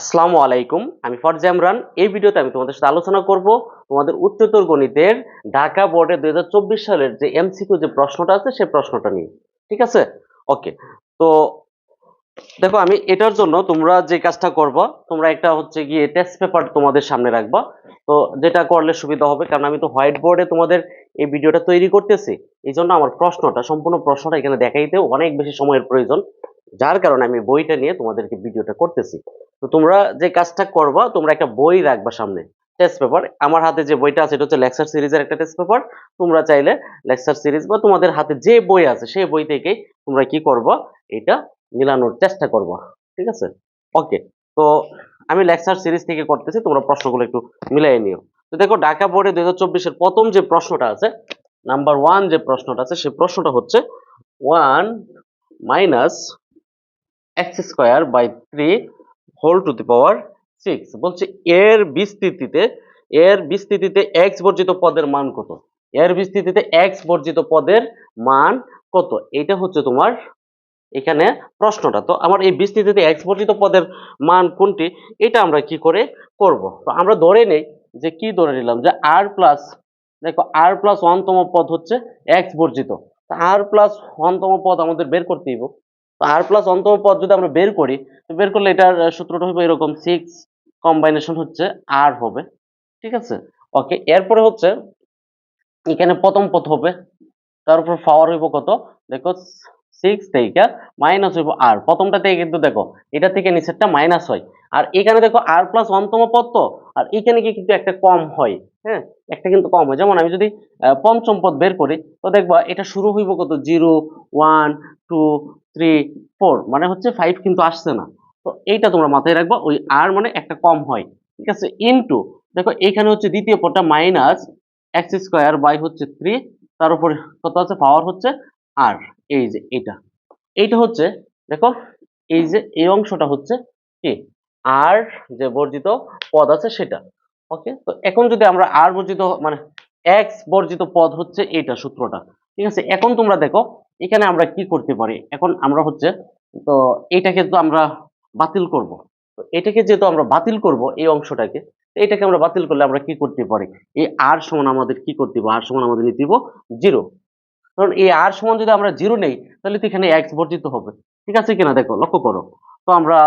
আসসালামু আলাইকুম, আমি ফরজা ইমরান। এই ভিডিওতে আমি তোমাদের সাথে আলোচনা করব তোমাদের উচ্চতর গণিতের ঢাকা বোর্ডের 2024 সালের যে এমসিকিউ যে প্রশ্নটা আছে সেই প্রশ্নটা নিয়ে। ঠিক আছে? ওকে। তো দেখো, আমি এটার জন্য তোমরা যে কাজটা করবা, তোমরা একটা হচ্ছে গিয়ে টেস্ট পেপার তোমাদের সামনে রাখবা। তো যেটা করলে সুবিধা হবে, কারণ আমি তো হোয়াইট বোর্ডে তোমাদের এই ভিডিওটা তৈরি করতেছি। এই জন্য আমার সম্পূর্ণ প্রশ্নটা এখানে দেখাইতেও অনেক বেশি সময়ের প্রয়োজন, যার কারণে আমি বইটা নিয়ে তোমাদেরকে ভিডিওটা করতেছি। তো তোমরা যে কাজটা করবা, তোমরা একটা বই রাখবা সামনে, টেস্ট পেপার। আমার হাতে যে বইটা আছে এটা হচ্ছে লেকচার সিরিজের একটা টেস্ট পেপার। তোমরা চাইলে লেকচার সিরিজ বা তোমাদের হাতে যে বই আছে সেই বই থেকেই তোমরা কি করবা, এটা মিলানোর চেষ্টা করবা। ঠিক আছে? ওকে। তো আমি লেকচার সিরিজ থেকে করতেছি, তোমরা প্রশ্নগুলো একটু মিলাই নিও। তো দেখো, ঢাকা বোর্ডে 2024-এর প্রথম যে প্রশ্নটা আছে, নাম্বার 1 যে প্রশ্নটা আছে, সেই প্রশ্নটা হচ্ছে 1 minus x square by 3 whole to the power 6। বলছে এর বিস্তৃতিতে এক্স বর্জিত পদের মান কত। এর বিস্তৃতিতে এক্স বর্জিত পদের মান কত, এটা হচ্ছে তোমার এখানে প্রশ্নটা। তো আমার এই বিস্তৃতিতে এক্স বর্জিত পদের মান কোনটি, এটা আমরা কি করে করব। তো আমরা ধরে নেই যে, কি ধরে নিলাম যে আর প্লাস, দেখো আর প্লাস 1 তম পদ হচ্ছে এক্স বর্জিত। আর প্লাস 1 তম পদ আমাদের বের করতে দিব। তো আর প্লাস 1 তম পদ যদি আমরা বের করি, তো বের করলে এটার সূত্রটা হবে এরকম, 6 কম্বাইনেশন হচ্ছে আর হবে। ঠিক আছে? ওকে। এরপরে হচ্ছে এখানে প্রথম পদ হবে, তার উপর পাওয়ার হইব কত, দেখো 6 থেকে মাইনাস হইব আর, প্রথমটা থেকে কিন্তু দেখো এটা থেকে নিচেরটা মাইনাস হয়। আর এখানে দেখো আর প্লাস 1 তম পদ, তো আর এখানে কি কিন্তু একটা কম হয়। হ্যাঁ, একটা কিন্তু কম হয়। যেমন আমি যদি পঞ্চম পদ বের করি, তো দেখবা এটা শুরু হইব কত, 0 1 2 3 4, মানে হচ্ছে 5 কিন্তু আসছে না। তো এইটা তোমরা মাথায় রাখবা, ওই আর মানে একটা কম হয়। ঠিক আছে? ইনটু, দেখো এখানে হচ্ছে দ্বিতীয় পদটা মাইনাস এক্স স্কোয়ার বাই হচ্ছে 3, তার উপরে কত আছে, পাওয়ার হচ্ছে আর। এই যে এইটা হচ্ছে, দেখো এই যে এই অংশটা হচ্ছে কি, আর যে বর্জিত পদ আছে সেটা। ওকে। তো এখন যদি আমরা আর বর্জিত মানে এক্স বর্জিত পদ হচ্ছে এইটা সূত্রটা। ঠিক আছে? এখন তোমরা দেখো এখানে আমরা কি করতে পারি, এখন আমরা হচ্ছে, তো এইটাকে তো আমরা বাতিল করব। তো এটাকে যেহেতু আমরা বাতিল করব এই অংশটাকে, এটাকে আমরা বাতিল করলে আমরা কি করতে পারি, এই আর সমান আমাদের কি করতে হবে, আর সমান আমাদের নিতে দিব 0। কারণ এই আর সমান যদি আমরা 0 নেই, তাহলে তো এখানে এক্স বর্জিত হবে। ঠিক আছে কিনা দেখো, লক্ষ্য করো। তো আমরা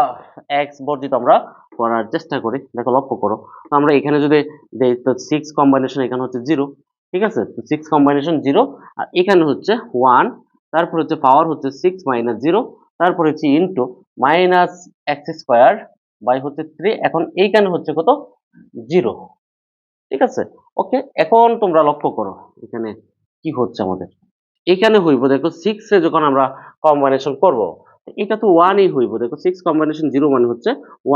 এক্স বর্জিত আমরা করার চেষ্টা করি, দেখো লক্ষ্য করো। তো আমরা এখানে যদি দেই, তো 6 কম্বাইনেশন এখানে হচ্ছে 0। ঠিক আছে? তো 6 কম্বাইনেশন 0, আর এখানে হচ্ছে 1, তারপর হচ্ছে পাওয়ার হচ্ছে 6 মাইনাস 0, তারপর হচ্ছে into minus x square by হচ্ছে 3, এখন এইখানে হচ্ছে কত, 0। ঠিক আছে? ওকে। এখন তোমরা লক্ষ্য করো এখানে কি হচ্ছে আমাদের, এখানে হইব দেখো 6 এ যখন আমরা কম্বাইনেশন করব, এটা তো 1 ই হইব। দেখো 6 কম্বাইনেশন 0 মানে হচ্ছে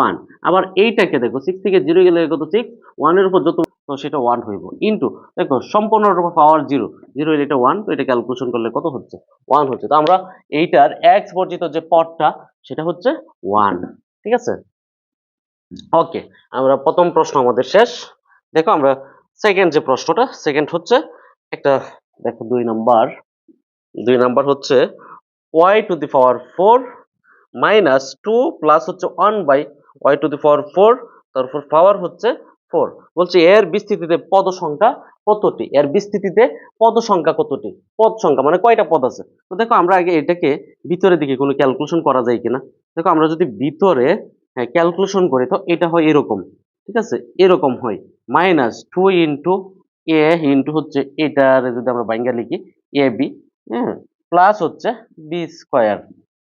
1। আবার এইটাকে দেখো 6 থেকে 0 গেলে কত, 6, 1 এর উপর যত, তো সেটা 1 হইব। ইনটু দেখো সম্পূর্ণর উপর পাওয়ার 0, 0 এর এটা 1, তো এটা ক্যালকুলেশন করলে কত হচ্ছে, 1 হচ্ছে। তো আমরা এইটার x বর্জিত যে পদটা সেটা হচ্ছে 1। ঠিক আছে? ওকে। আমরা প্রথম প্রশ্ন আমাদের শেষ। দেখো আমরা সেকেন্ড যে প্রশ্নটা, সেকেন্ড হচ্ছে একটা, দেখো 2 নাম্বার হচ্ছে y two the power 4 minus 2 plus হচ্ছে 1 বাই y টু দি পাওয়ার 4, তারপর পাওয়ার হচ্ছে 4। বলছে এর বিস্তৃতিতে পদ সংখ্যা কতটি, এর বিস্তৃতিতে পদ সংখ্যা কতটি, পদ সংখ্যা মানে কয়টা পদ আছে। তো দেখো আমরা আগে এটাকে ভিতরে দিকে কোনো ক্যালকুলেশন করা যায় কিনা। দেখো আমরা যদি ভিতরে ক্যালকুলেশন করি, তো এটা হয় এরকম। ঠিক আছে? এরকম হয়, মাইনাস 2 ইন্টু এ ইন্টু হচ্ছে এটার যদি আমরা বাইঙ্গা লিখি এ বি, হ্যাঁ, প্লাস হচ্ছে বি স্কোয়ার।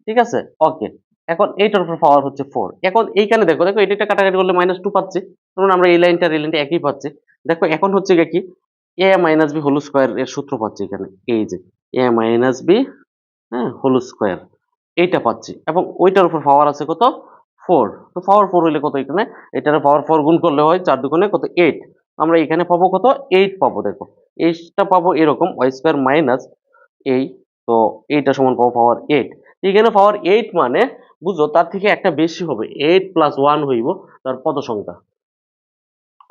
ঠিক আছে? ওকে। এখন এইটার উপর পাওয়ার হচ্ছে 4। এখন এইখানে দেখো, দেখো এটা কাটাকাটি করলে -2 পাচ্ছি, তখন আমরা এই লাইনটা এই লাইনটা একই পাচ্ছি। দেখো এখন হচ্ছে কি, এ মাইনাস বি হোল স্কোয়ার এর সূত্র পাচ্ছি এখানে, এই যে এ মাইনাস বি, হ্যাঁ, হোল স্কোয়ার, এইটা পাচ্ছি। এবং ওইটার উপর পাওয়ার আছে কত, 4। তো পাওয়ার 4 হইলে কত, এখানে এটার পাওয়ার 4 গুণ করলে হয় 4 দুগুণে কত, 8। আমরা এখানে পাবো কত, 8 পাবো। দেখো এইটা পাবো এরকম, ওয়াই স্কোয়ার মাইনাস এই, তো এইটা সমান পাবো পাওয়ার 8। এখানে পাওয়ার 8 মানে বুঝো তার থেকে একটা বেশি হবে, 8 প্লাস 1 হইব তার পদ সংখ্যা।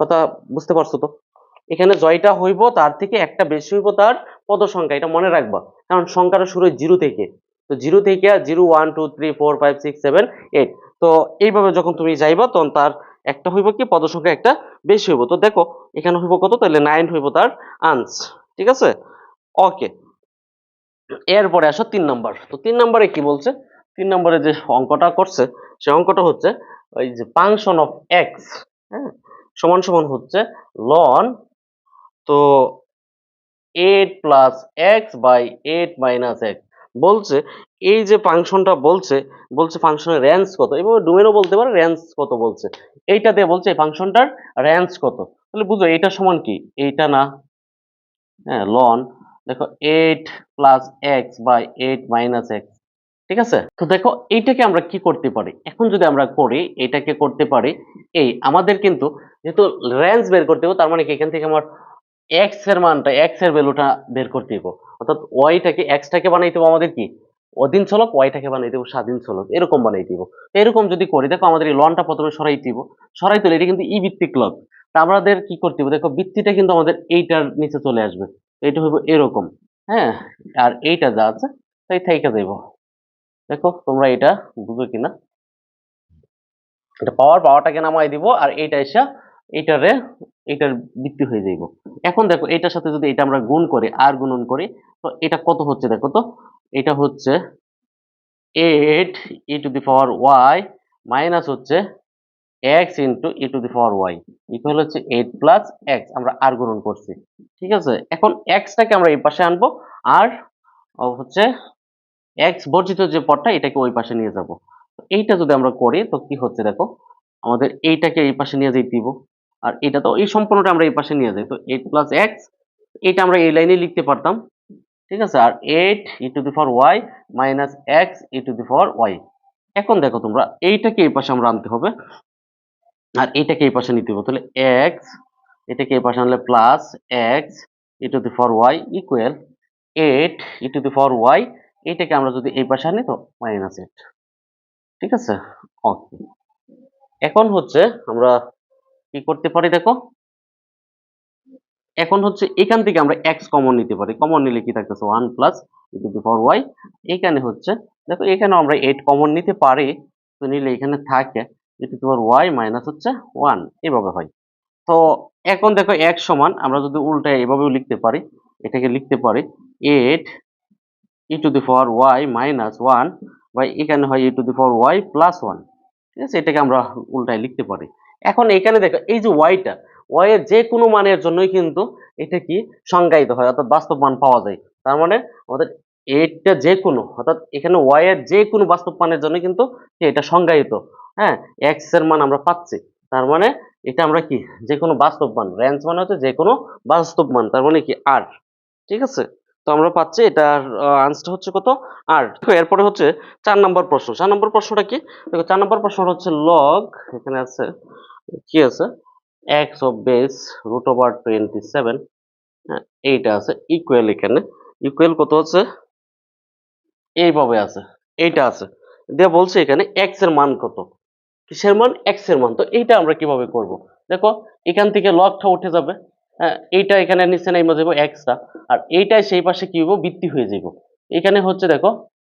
কথা বুঝতে পারছো তো? এখানে জয়টা হইব তার থেকে একটা বেশি হইব তার পদ সংখ্যা, এটা মনে রাখবা। কারণ সংখ্যাটা শুরু হয় 0 থেকে। তো 0 থেকে 0 1 2 3 4 5 6 7 8, তো এইভাবে যখন তুমি যাইবা তখন তার একটা হইব কি পদ সংখ্যা একটা বেশি হইব। তো দেখো এখানে হইব কত, তাহলে 9 হইব তার আনসার। ঠিক আছে, ওকে। এরপরে আসো 3 নাম্বার। তো 3 নাম্বারে কি বলছে, 3 নাম্বারে যে অঙ্কটা করছে সে অঙ্কটা হচ্ছে ওই যে ফাংশন অফ এক্স, হ্যাঁ, সমান সমান হচ্ছে লন, তো 8 plus x by 8 minus x. বলছে এই যে ফাংশনটা বলছে, বলছে ফাংশনের রেঞ্জ কত, এভাবে ডোমেনও বলতে পারে, রেঞ্জ কত বলছে এইটা দিয়ে বলছে এই ফাংশনটার রেঞ্জ কত। তাহলে বুঝো এটা সমান কি, এইটা না, হ্যাঁ, লন দেখো 8 plus x by 8 minus x. ঠিক আছে, তো দেখো এইটাকে আমরা কি করতে পারি, এখন যদি আমরা করি এটাকে করতে পারি, এই আমাদের কিন্তু যেহেতু রেঞ্জ বের করতে হবে, তার মানে কি এখান থেকে আমার এক্স এর মানটা, এক্স এর ভ্যালুটা বের করতে দিব, অর্থাৎ ওয়াইটাকে, এক্সটাকে বানাইতে হবে আমাদের কি অধীন চলক, ওয়াইটাকে বানাই দেবো স্বাধীন চলক, এরকম বানাই দিব। এরকম যদি করি দেখো আমাদের এই লনটা প্রথমে সরাই দিব, সরাই তুলে এটা কিন্তু ই ভিত্তিক লগ, তা আমাদের কি করতে হবে দেখো ভিত্তিটা কিন্তু আমাদের এইটার নিচে চলে আসবে, এটা হইব এরকম, হ্যাঁ, আর এইটা যা আছে তাই থাইকা যাইব। দেখো তোমরা এটা বুঝো কিনা, এটা পাওয়ারটাকে নামাই দিব, আর এইটা এসে এইটারে এটার ভিত্তি হয়ে যাইব। এখন দেখো এটার সাথে যদি এটা আমরা গুণ করি, আর গুণন করি, তো এটা কত হচ্ছে দেখো তো, এটা হচ্ছে 8 e to the power y minus হচ্ছে x into e to the power y equal হচ্ছে 8 প্লাস এক্স, আমরা আর গুণন করছি। ঠিক আছে, এখন এক্সটাকে আমরা এই পাশে আনবো, আর হচ্ছে এক্স বর্জিত যে পদটা এটাকে ওই পাশে নিয়ে যাব। এইটা যদি আমরা করি তো কি হচ্ছে দেখো, আমাদের এইটাকে এই পাশে নিয়ে যাইতে দিব, আর এটা তো এই সম্পূর্ণটা আমরা এই পাশে নিয়ে যাই, তো 8 প্লাস এক্স এটা আমরা এই লাইনে লিখতে পারতাম। ঠিক আছে, আর 8 e to the power y minus x e to the power y. এখন দেখো তোমরা এইটাকে এই পাশে আমরা আনতে হবে, আর এইটাকে এই পাশে নিতে হবে, তাহলে এক্স এটাকে এই পাশে আনলে plus x e to the power y equal 8 e to the power y, এইটাকে আমরা যদি এই পাশে আনি তো মাইনাস 8। ঠিক আছে, ওকে। এখন হচ্ছে আমরা কি করতে পারি দেখো, এখন হচ্ছে এখান থেকে আমরা x কমন নিতে পারি, কমন নিলে কি থাকতেছে 1 plus E to the power y। এখানে হচ্ছে দেখো এখানে আমরা 8 কমন নিতে পারি, তো নিলে এখানে থাকে e to the power y minus হচ্ছে 1, এভাবে হয়। তো এখন দেখো x সমান আমরা যদি উল্টায় এভাবেও লিখতে পারি, এটাকে লিখতে পারি 8 e to the power y minus 1 by এখানে হয় e to the power y plus 1। ঠিক আছে, এটাকে আমরা উল্টায় লিখতে পারি। এখন এখানে দেখো এই যে ওয়াইটা, ওয়াই এর যে কোনো মানের জন্যই কিন্তু এটা কি সংজ্ঞায়িত হয়, অর্থাৎ বাস্তব মান পাওয়া যায়। তার মানে আমাদের এটা যে কোনো, অর্থাৎ এখানে ওয়াই এর যে কোনো বাস্তব মানের জন্য কিন্তু এটা সংজ্ঞায়িত। হ্যাঁ, এক্স এর মান আমরা পাচ্ছি, তার মানে এটা আমরা কি যে কোনো বাস্তব মান, রেঞ্জ মানে হচ্ছে যে কোনো বাস্তব মান, তার মানে কি আর। ঠিক আছে, তো আমরা পাচ্ছি এটার আনসার হচ্ছে কত, 8। দেখো এরপরে হচ্ছে 4 নম্বর প্রশ্ন। 4 নম্বর প্রশ্নটা কি দেখো, 4 নম্বর প্রশ্নটা হচ্ছে লগ, এখানে আছে কি আছে, x of base root over 27, হ্যাঁ, এইটা আছে ইকুয়াল, এখানে ইকুয়াল কত আছে, এইভাবে আছে, এইটা আছে দিয়ে বলছে এখানে এক্স এর মান কত, কিসের মান, এক্স এর মান। তো এইটা আমরা কিভাবে করব দেখো, এখান থেকে লগটা উঠে যাবে, হ্যাঁ, এইটা এখানে নিচে নেমে যাবো এক্সটা, আর এইটাই সেই পাশে কি হইব, বৃদ্ধি হয়ে যাব। এখানে হচ্ছে দেখো,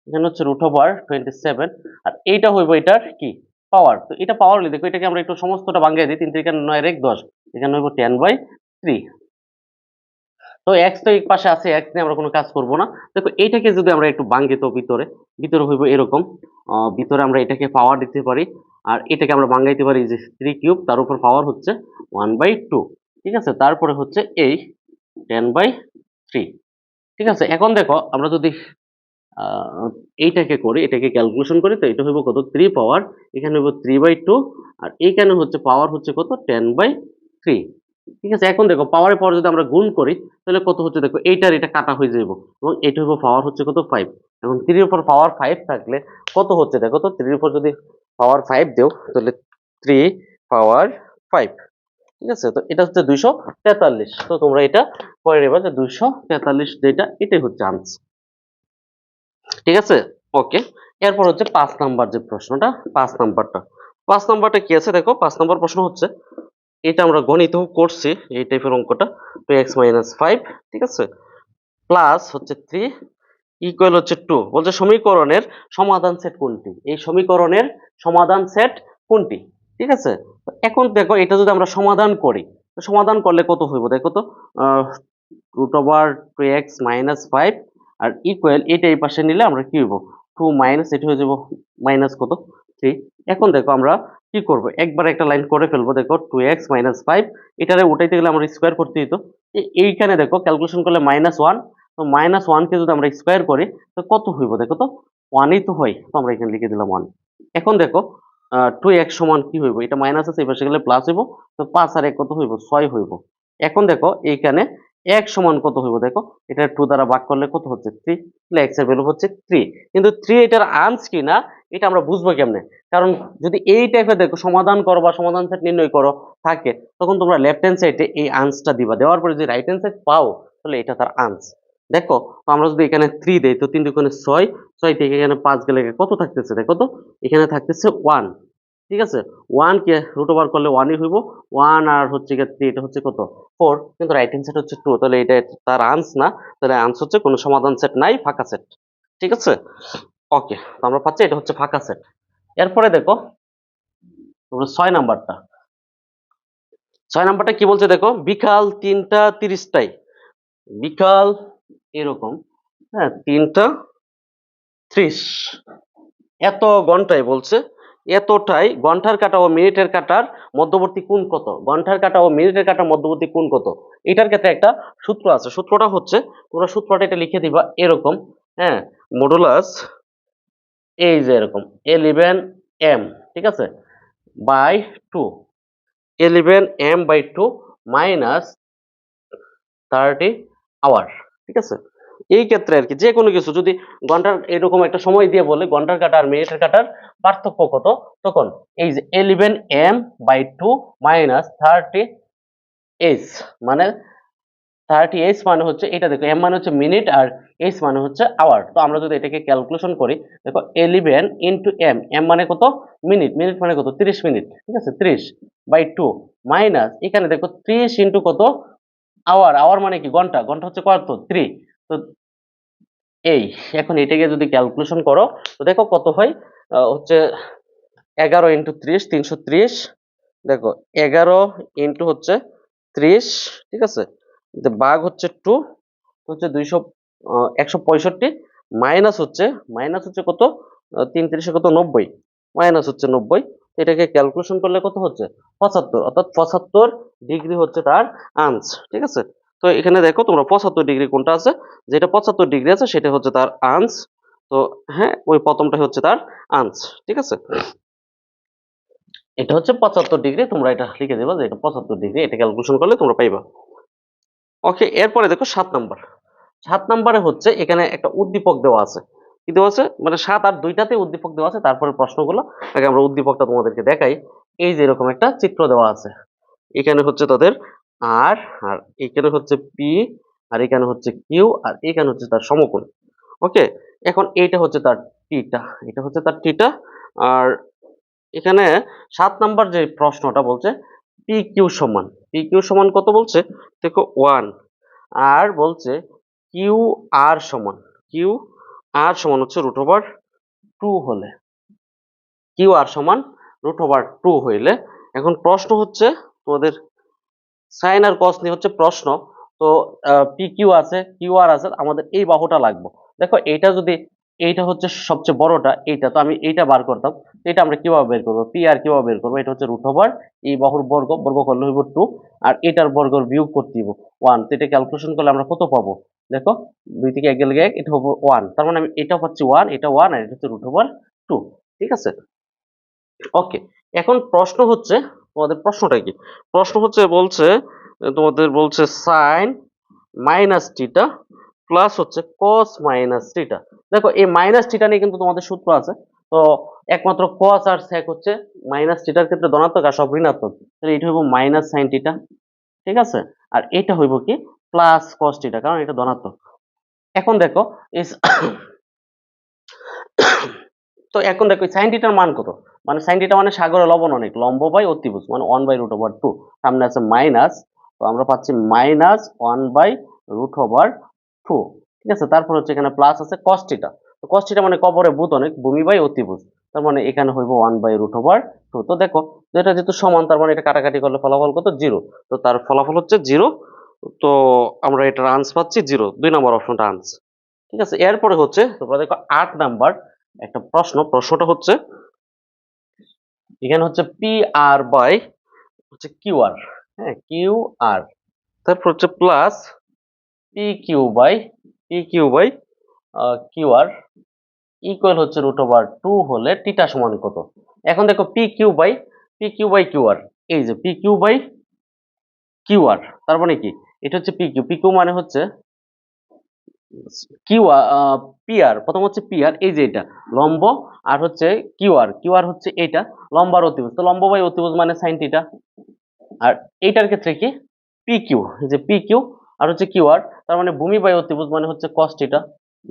এখানে হচ্ছে রুট ওভার 27, আর এইটা হইব এটার কি পাওয়ার। তো এটা পাওয়ার হলে দেখো এটাকে আমরা একটু সমস্তটা ভাঙিয়ে দিই, 3 3 9 1 10, এখানে হইব 10/3। তো এক্স তো এক পাশে আছে, এক্স নিয়ে আমরা কোনো কাজ করব না। দেখো এইটাকে যদি আমরা একটু ভাঙি তো ভিতরে, ভিতরে হইব এরকম, ভিতরে আমরা এটাকে পাওয়ার দিতে পারি, আর এটাকে আমরা ভাঙাইতে পারি যে 3 কিউব, তার উপর পাওয়ার হচ্ছে 1/2। ঠিক আছে, তারপরে হচ্ছে এই 10/3। ঠিক আছে, এখন দেখো আমরা যদি এইটাকে করি, এটাকে ক্যালকুলেশন করি, তো এটা হইব কত 3 পাওয়ার, এখানে হইব 3/2, আর এইখানে হচ্ছে পাওয়ার হচ্ছে কত 10/3। ঠিক আছে, এখন দেখো পাওয়ারের পর যদি আমরা গুণ করি তাহলে কত হচ্ছে দেখো, এইটার এটা কাটা হয়ে যাবে, এবং এটা হইব পাওয়ার হচ্ছে কত 5। এখন 3 এর উপর পাওয়ার 5 থাকলে কত হচ্ছে দেখো তো, 3 এর উপর যদি পাওয়ার 5 দেও তাহলে 3 পাওয়ার 5। ঠিক আছে, তো এটা হচ্ছে 243। তো তোমরা এটা পরে নেবা যে 243 যেটা, এটাই হচ্ছে আনসার। ঠিক আছে, ওকে। এরপর হচ্ছে 5 নাম্বার যে প্রশ্নটা, 5 নাম্বারটা কি আছে দেখো, 5 নাম্বার প্রশ্ন হচ্ছে, এটা আমরা গণিতেও করছি এই টাইপের অঙ্কটা, 2x - 5, ঠিক আছে, প্লাস হচ্ছে 3 ইকুয়াল হচ্ছে 2, বলছে সমীকরণের সমাধান সেট কোনটি, এই সমীকরণের সমাধান সেট কোনটি। ঠিক আছে, তো এখন দেখো এটা যদি আমরা সমাধান করি, তো সমাধান করলে কত হইব দেখো তো, রুট ওভার 2x মাইনাস 5 আর ইকুয়াল এটা এই পাশে নিলে আমরা কি হইব 2 মাইনাস এটা হয়ে যাব মাইনাস কত 3। এখন দেখো আমরা কি করব, একবার একটা লাইন করে ফেলবো, দেখো 2x মাইনাস 5 এটারে উঠাইতে গেলে আমরা স্কোয়ার করতে দিত, এইখানে দেখো ক্যালকুলেশন করলে -1, তো -1 কে যদি আমরা স্কোয়ার করি তো কত হইব দেখো তো 1ই তো হয়, তো আমরা এখানে লিখে দিলাম 1। এখন দেখো 2x সমান কি হইব, এটা মাইনাস আছে এই পাশে গেলে প্লাস হইব, তো 5 আর 1 কত হইব 6 হইব। এখন দেখো এইখানে x সমান কত হইব দেখো, এটা 2 দ্বারা ভাগ করলে কত হচ্ছে 3, তাহলে x এর ভ্যালু হচ্ছে 3। কিন্তু 3 এটার আনস কিনা এটা আমরা বুঝবো কেমনে, কারণ যদি এই টাইপের দেখো সমাধান করো বা সমাধান সেট নির্ণয় করো থাকে, তখন তোমরা লেফট হ্যান্ড সাইডে এই আনসটা দিবা, দেওয়ার পরে যদি রাইট হ্যান্ড সাইড পাও তাহলে এটা তার আনস। দেখো তো আমরা যদি এখানে 3 দেই তো 3 দুগুণে 6, 6 থেকে এখানে 5 গেলে কত থাকতেছে দেখো তো, এখানে থাকতেছে 1। ঠিক আছে, 1 কে রুট ওভার করলে 1ই হইব, 1 আর হচ্ছে গিয়ে 3, এটা হচ্ছে কত 4, কিন্তু রাইট হ্যান্ড সাইড হচ্ছে 2, তাহলে এটা তার আনস না, তাহলে আনস হচ্ছে কোনো সমাধান সেট নাই, ফাঁকা সেট। ঠিক আছে, ওকে, তো আমরা পাচ্ছি এটা হচ্ছে ফাঁকা সেট। এরপরে দেখো তোমরা 6 নাম্বারটা, 6 নাম্বারটা কি বলছে দেখো, বিকাল 3টা 30টায়, বিকাল এরকম, হ্যাঁ 3টা 30 এত ঘন্টায় বলছে, এতটাই ঘন্টার কাঁটা ও মিনিটের কাঁটার মধ্যবর্তী কোণ কত, ঘন্টার কাঁটা ও মিনিটের কাঁটার মধ্যবর্তী কোণ কত। এটার ক্ষেত্রে একটা সূত্র আছে, সূত্রটা হচ্ছে তোমরা সূত্রটা এটা লিখে দিবা এরকম, হ্যাঁ মডুলাস এই যে এরকম 11m, ঠিক আছে, বাই 2, 11m/2 মাইনাস 30 আওয়ার। ঠিক আছে, এই ক্ষেত্রে আর কি যে কোনো কিছু যদি ঘন্টার এরকম একটা সময় দিয়ে বলে ঘন্টার কাঁটা আর মিনিটের কাঁটার পার্থক্য কত, তখন এই যে 11m/2 মাইনাস 30h, মানে 30h মানে হচ্ছে এটা দেখো, m মানে হচ্ছে মিনিট আর h মানে হচ্ছে আওয়ার। তো আমরা যদি এটাকে ক্যালকুলেশন করি দেখো 11 ইন্টু m, m মানে কত মিনিট, মিনিট মানে কত 30 মিনিট, ঠিক আছে 30/2 মাইনাস এখানে দেখো 30 ইন্টু কত আওয়ার, আওয়ার মানে কি ঘন্টা, ঘন্টা হচ্ছে কত 3, তো এই এখন এটাকে যদি ক্যালকুলেশন করো তো দেখো কত হয়, হচ্ছে 11 ইন্টু 30 330, দেখো 11 ইন্টু হচ্ছে 30, ঠিক আছে, ভাগ হচ্ছে 2 হচ্ছে 200, 165 মাইনাস হচ্ছে কত 3 30 কত 90, মাইনাস হচ্ছে 90, এটাকে ক্যালকুলেশন করলে কত হচ্ছে 75, অর্থাৎ 75 ডিগ্রি হচ্ছে তার আনস। ঠিক আছে, তো এখানে দেখো তোমরা 75 ডিগ্রি কোনটা আছে, যেটা 75 ডিগ্রি আছে সেটা হচ্ছে তার আনস। তো হ্যাঁ ওই প্রথমটা হচ্ছে তার আনস। ঠিক আছে, এটা হচ্ছে 75 ডিগ্রি, তোমরা এটা লিখে দেবা যে এটা 75 ডিগ্রি, এটা ক্যালকুলেশন করলে তোমরা পাইবা। ওকে, এরপরে দেখো 7 নাম্বার, 7 নাম্বারে হচ্ছে এখানে একটা উদ্দীপক দেওয়া আছে, কি দেওয়া আছে মানে 7 আর 2টাতে উদ্দীপক দেওয়া আছে, তারপরে প্রশ্নগুলো আগে আমরা উদ্দীপকটা তোমাদেরকে দেখাই। এই যে এরকম একটা চিত্র দেওয়া আছে, এখানে হচ্ছে তাদের আর, আর এখানে হচ্ছে পি, আর এখানে হচ্ছে কিউ, আর এখানে হচ্ছে তার সমকোণ। ওকে, এখন এইটা হচ্ছে তার টিটা, এটা হচ্ছে তার টিটা, আর এখানে 7 নাম্বার যে প্রশ্নটা বলছে পি কিউ সমান, পি কিউ সমান কত বলছে দেখো 1, আর বলছে কিউ আর সমান, কিউ আর সমান হচ্ছে √2 হলে, কিউ আর সমান √2 হইলে, এখন প্রশ্ন হচ্ছে তোমাদের সাইন আর কস নিয়ে হচ্ছে প্রশ্ন। তো পি কিউ আছে, কিউ আর আছে, আমাদের এই বাহুটা লাগবে। দেখো এটা যদি এইটা হচ্ছে সবচেয়ে বড়টা, এইটা তো আমি এইটা বার করতাম, এটা আমরা কিভাবে বের করবো, পি আর কিভাবে বের করবো, এটা হচ্ছে √ এই বাহুর বর্গ, বর্গ করলে হইব 2, আর এটার বর্গ বিয়োগ করতে দিব 1, তো এটা ক্যালকুলেশন করলে আমরা কত পাবো দেখো 2 থেকে 1 গেলে 1, এটা হবে 1, তার মানে আমি এটাও পাচ্ছি 1, এটা 1, আর এটা হচ্ছে √2। ঠিক আছে, ওকে, এখন প্রশ্ন হচ্ছে তোমাদের প্রশ্নটা কি, প্রশ্ন হচ্ছে বলছে তোমাদের বলছে সাইন মাইনাস থিটা প্লাস হচ্ছে কস মাইনাস থিটা। দেখো এই মাইনাস থিটা নিয়ে কিন্তু তোমাদের সূত্র আছে, তো একমাত্র কস আর সেক হচ্ছে মাইনাস থিটার ক্ষেত্রে ধনাত্মক আর সব ঋণাত্মক, তাহলে এটা হইব মাইনাস সাইন থিটা। ঠিক আছে, আর এটা হইব কি প্লাস কস থিটা, কারণ এটা ধনাত্মক। এখন দেখো এই তো এখন দেখো সাইন থিটার মান কত, মানে সাইন থিটা মানে সাগরের লবণ অনেক, লম্ব বাই অতিভুজ মানে 1/√2, সামনে আছে মাইনাস, তো আমরা পাচ্ছি -1/√2। ঠিক আছে, তারপর হচ্ছে এখানে প্লাস আছে cos থিটা। তো cos থিটা মানে কবরে ভূত অনেক, ভূমি বাই অতিভুজ, তার মানে এখানে হইব 1/√2। তো দেখো যেটা যেহেতু সমান, তার মানে এটা কাটাকাটি করলে ফলাফল কত, 0। তো তার ফলাফল হচ্ছে 0। তো আমরা এটার আনসার পাচ্ছি 0, 2 নম্বর অপশনটা আনসার। ঠিক আছে, এরপরে হচ্ছে তোমরা দেখো 8 নাম্বার একটা প্রশ্নটা হচ্ছে এখানে হচ্ছে পি আর বাই হচ্ছে কিউ আর, হ্যাঁ কিউ আর, তারপর হচ্ছে plus p q by q r equal হচ্ছে √2 হলে টিটা সমান কত। এখন দেখো p q by q r, এই যে p q by q r, তার মানে কি, এটা হচ্ছে পি কিউ মানে হচ্ছে কিউ পি আর, প্রথম হচ্ছে পি আর, এই যে এটা লম্ব, আর হচ্ছে কিউ আর হচ্ছে এটা লম্ব আর অতিভুজ, তো লম্ব বাই অতিভুজ মানে সাইন থিটা। আর এইটার ক্ষেত্রে কি পি কিউ, এই যে পি কিউ আর হচ্ছে কিউ আর, তার মানে ভূমি বাই অতিভুজ মানে হচ্ছে কস থিটা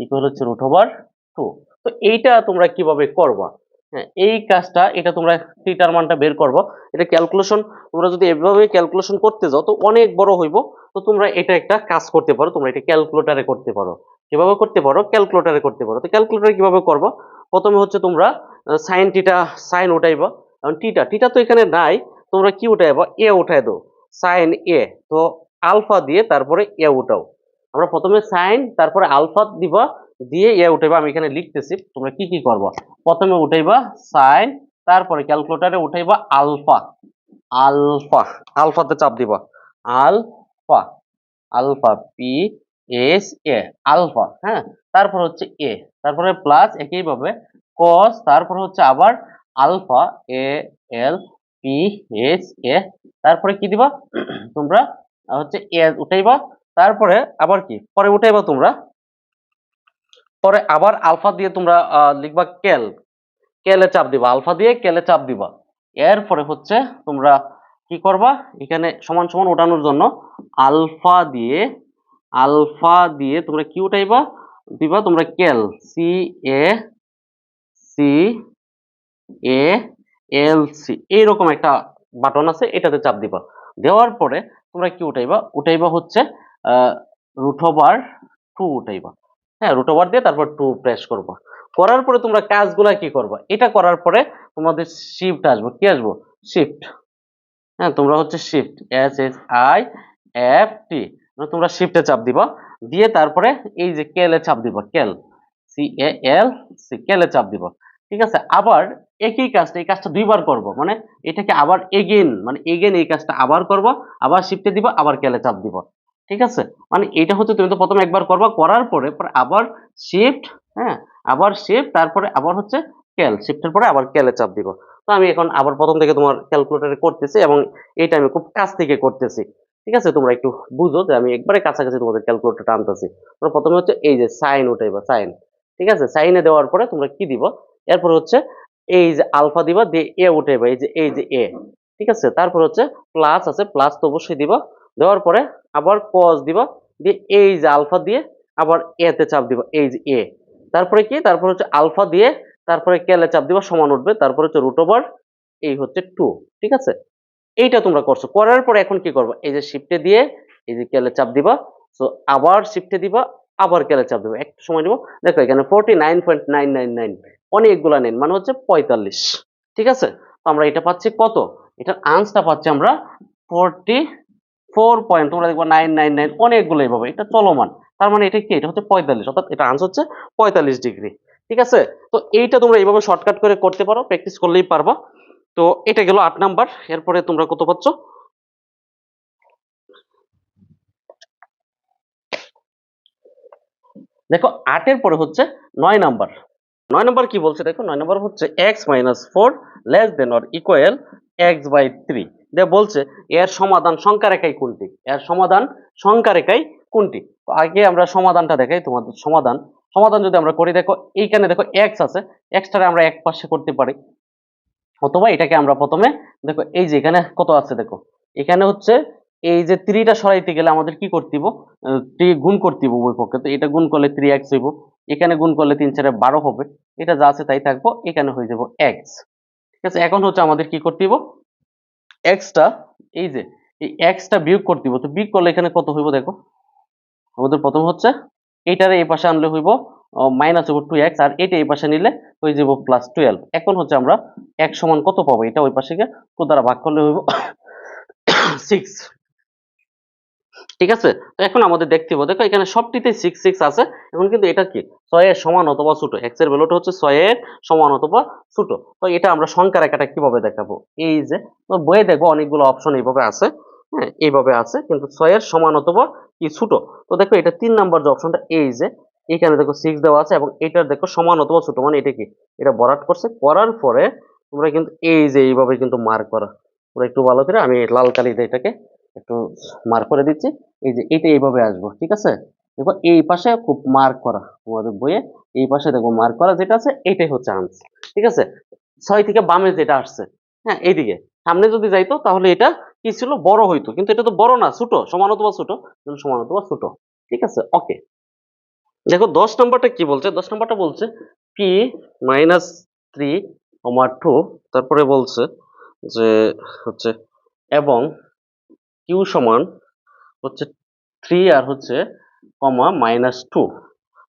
ইকুয়াল হচ্ছে √2। তো এইটা তোমরা কিভাবে করবা, হ্যাঁ এই কাজটা এটা তোমরা থিটার মানটা বের করবো, এটা ক্যালকুলেশন, তোমরা যদি এভাবে ক্যালকুলেশন করতে যাও তো অনেক বড় হইব। তো তোমরা এটা একটা কাজ করতে পারো, তোমরা এটা ক্যালকুলেটরে করতে পারো। কিভাবে করতে পারো, ক্যালকুলেটরে করতে পারো। তো ক্যালকুলেটরে কিভাবে করবো, প্রথমে হচ্ছে তোমরা সাইন থিটা, সাইন উঠাইবা, কারণ টিটা তো এখানে নাই, তোমরা কি উঠাইবা, এ উঠাই দাও, সাইন এ। তো আলফা দিয়ে তারপরে এ উঠাও, আমরা প্রথমে সাইন তারপরে আলফা দিবা, দিয়ে এ উঠাইবা, আমি এখানে লিখতেছি তোমরা কি কি করবা। প্রথমে উঠাইবা সাইন, তারপরে ক্যালকুলেটরে উঠাইবা আলফা, আলফা আলফাতে চাপ দিবা, alpha, alpha P S A, alpha, হ্যাঁ তারপর হচ্ছে এ, তারপরে প্লাস একইভাবে কস, তারপর হচ্ছে আবার alpha A L P S A, তারপরে কি দিবা তোমরা হচ্ছে এ উঠাইবা, তারপরে আবার কি পরে উঠাইবা তোমরা, পরে আবার আলফা দিয়ে তোমরা লিখবা কেলে চাপ দিবা, আলফা দিয়ে কেলে চাপ দিবা। এরপরে হচ্ছে তোমরা কি করবা, এখানে সমান সমান ওঠানোর জন্য আলফা দিয়ে, তোমরা কি উঠাইবা, দিবা তোমরা কেল, C A C A L C, এইরকম একটা বাটন আছে, এটাতে চাপ দিবা। দেওয়ার পরে তোমরা কি উঠাইবা হচ্ছে √2 উঠাইবা, হ্যাঁ √2 দিয়ে তারপর 2 প্রেস করবা। করার পরে তোমরা কাজগুলা কি করবা, এটা করার পরে তোমাদের শিফট আসবে, কি আসবো, শিফট, হ্যাঁ তোমরা হচ্ছে শিফট SHIFT, তোমরা শিফটে চাপ দিবা, দিয়ে তারপরে এই যে কেলে চাপ দিবা, কেলে চাপ দিবা। ঠিক আছে, আবার একই কাজটা, এই কাজটা দুইবার করব, মানে এটাকে আবার এগেন, মানে এগেন এই কাজটা আবার করব, আবার শিফটে দিবা, আবার কেলে চাপ দিবা। ঠিক আছে, মানে এটা হচ্ছে তুমি তো প্রথমে একবার করবা, করার পরে আবার শিফট, হ্যাঁ আবার শিফট, তারপরে আবার হচ্ছে শিফটের পরে আবার কেলে চাপ দিবা। তো আমি এখন আবার প্রথম থেকে তোমার ক্যালকুলেটরে করতেছি, এবং এইটা আমি খুব কাছ থেকে করতেছি। ঠিক আছে, তোমরা একটু বুঝো যে আমি একবারে কাছাকাছি তোমাদের ক্যালকুলেটরটা আনতেছি। তোমরা প্রথমে হচ্ছে এই যে সাইন উঠাইবা, সাইন, ঠিক আছে সাইনে দেওয়ার পরে তোমরা কি দিব, এরপর হচ্ছে এই যে আলফা দিবা, দিয়ে এ উঠাইবা, এই যে এ, ঠিক আছে, তারপর হচ্ছে প্লাস আছে, প্লাস তো অবশ্যই দিবা, দেওয়ার পরে আবার কস দিবা, দিয়ে এই যে আলফা দিয়ে আবার এ তে চাপ দিবা, এই যে এ, তারপরে কি, তারপর হচ্ছে আলফা দিয়ে তারপরে কেলে চাপ দিবা, সমান উঠবে, তারপর হচ্ছে √2, এই হচ্ছে 2। ঠিক আছে, এইটা তোমরা করছো, করার পরে এখন কি করবা, এই যে শিফটে দিয়ে এই যে কেলে চাপ দিবা, সো আবার শিফটে দিবা, আবার কেলে চাপ দিবা, একটু সময় নিব। দেখো এখানে 49.999, অনেকগুলা নেন, মানে হচ্ছে 45। ঠিক আছে, তো আমরা এটা পাচ্ছি কত, এটার আনসারটা পাচ্ছি আমরা 44 পয়েন্ট, তোমরা দেখবা 999, অনেকগুলো এইভাবে, এটা চলমান, তার মানে এটা কি, এটা হচ্ছে 45, অর্থাৎ এটা আনসার হচ্ছে 45°। ঠিক আছে, তো এইটা তোমরা এইভাবে শর্টকাট করে করতে পারো, প্র্যাকটিস করলেই পারবা। তো এটা গেল 8 নাম্বার, এরপরে তোমরা কত পাচ্ছ, দেখো 8-এর পরে হচ্ছে 9 নাম্বার। 9 নাম্বার কি বলছে দেখো, 9 নাম্বার হচ্ছে x-4 less than or equal x/3, দিয়ে বলছে এর সমাধান সংখ্যা রেখায় কোনটি, এর সমাধান সংখ্যা রেখায় কোনটি। তো আগে আমরা সমাধানটা দেখাই তোমাদের, সমাধান যদি আমরা করি, দেখো এইখানে দেখো x আছে, xটারে আমরা এক পাশে করতে পারি, অথবা এটাকে আমরা প্রথমে দেখো এই যে এখানে কত আছে, দেখো এখানে হচ্ছে এই যে 3টা সরাইতে গেলে আমাদের কি করতে হবে, 3 গুণ করতে হবে উভয় পক্ষে, তো এটা গুণ করলে 3x হইব, এখানে গুণ করলে 3×4 = 12 হবে, এটা যা আছে তাই থাকবো, এখানে হয়ে যাব x। ঠিক আছে, এখন হচ্ছে আমাদের কি করতে হবে, x টা, এই যে এই x টা বিয়োগ করতে হবে, তো বিয়োগ করলে এখানে কত হইব, দেখো আমাদের প্রথম হচ্ছে এইটারে এই পাশে আনলে হইব মাইনাস হইব 2x, আর এটা এই পাশে নিলে হয়ে যাব +12। এখন হচ্ছে আমরা x সমান কত পাবো, এটা ওই পাশে গিয়ে 2 দ্বারা ভাগ করলে হইব 6। ঠিক আছে, তো এখন আমাদের দেখতে হবে, দেখো এখানে সবটিতে 6 6 আছে। এখন কিন্তু এটা কি 6 এর সমান অথবা ছোট, x এর ভ্যালুটা হচ্ছে 6 এর সমান অথবা ছোট। তো এটা আমরা সংখ্যা রেখাটা কিভাবে দেখাবো, এই যে তো বইয়ে দেখবো অনেকগুলো অপশন এইভাবে আছে, হ্যাঁ এইভাবে আছে, কিন্তু 6 এর সমান অথবা কি ছোট। তো দেখো এটা 3 নাম্বার যে অপশনটা, এই যে এখানে দেখো 6 দেওয়া আছে এবং এটার দেখো সমান অথবা ছোট, মানে এটা কি এটা বরাট করছে, করার পরে তোমরা কিন্তু এই যে এইভাবে কিন্তু মার্ক করা, তোমরা একটু ভালো করে আমি লাল কালি দিয়ে এটাকে একটু মার্ক করে দিচ্ছি। এই যে এটা এইভাবে আসবো, ঠিক আছে। দেখো এই পাশে খুব মার্ক করা, তোমাদের বইয়ে এই পাশে দেখো মার্ক করা যেটা আছে এটাই হচ্ছে আনসার, ঠিক আছে। 6 থেকে বামে যেটা আসছে, হ্যাঁ এইদিকে সামনে যদি যাইতো তাহলে এটা কি ছিল, বড় হইতো, কিন্তু এটা তো বড় না, ছোট, সমান অথবা ছোট, সমান অথবা ছোট, ঠিক আছে। ওকে, দেখো 10 নম্বরটা কি বলছে, 10 নম্বরটা বলছে পি মাইনাস 3, 2, তারপরে বলছে যে হচ্ছে এবং কিউ সমান হচ্ছে 3 আর হচ্ছে কমা -2,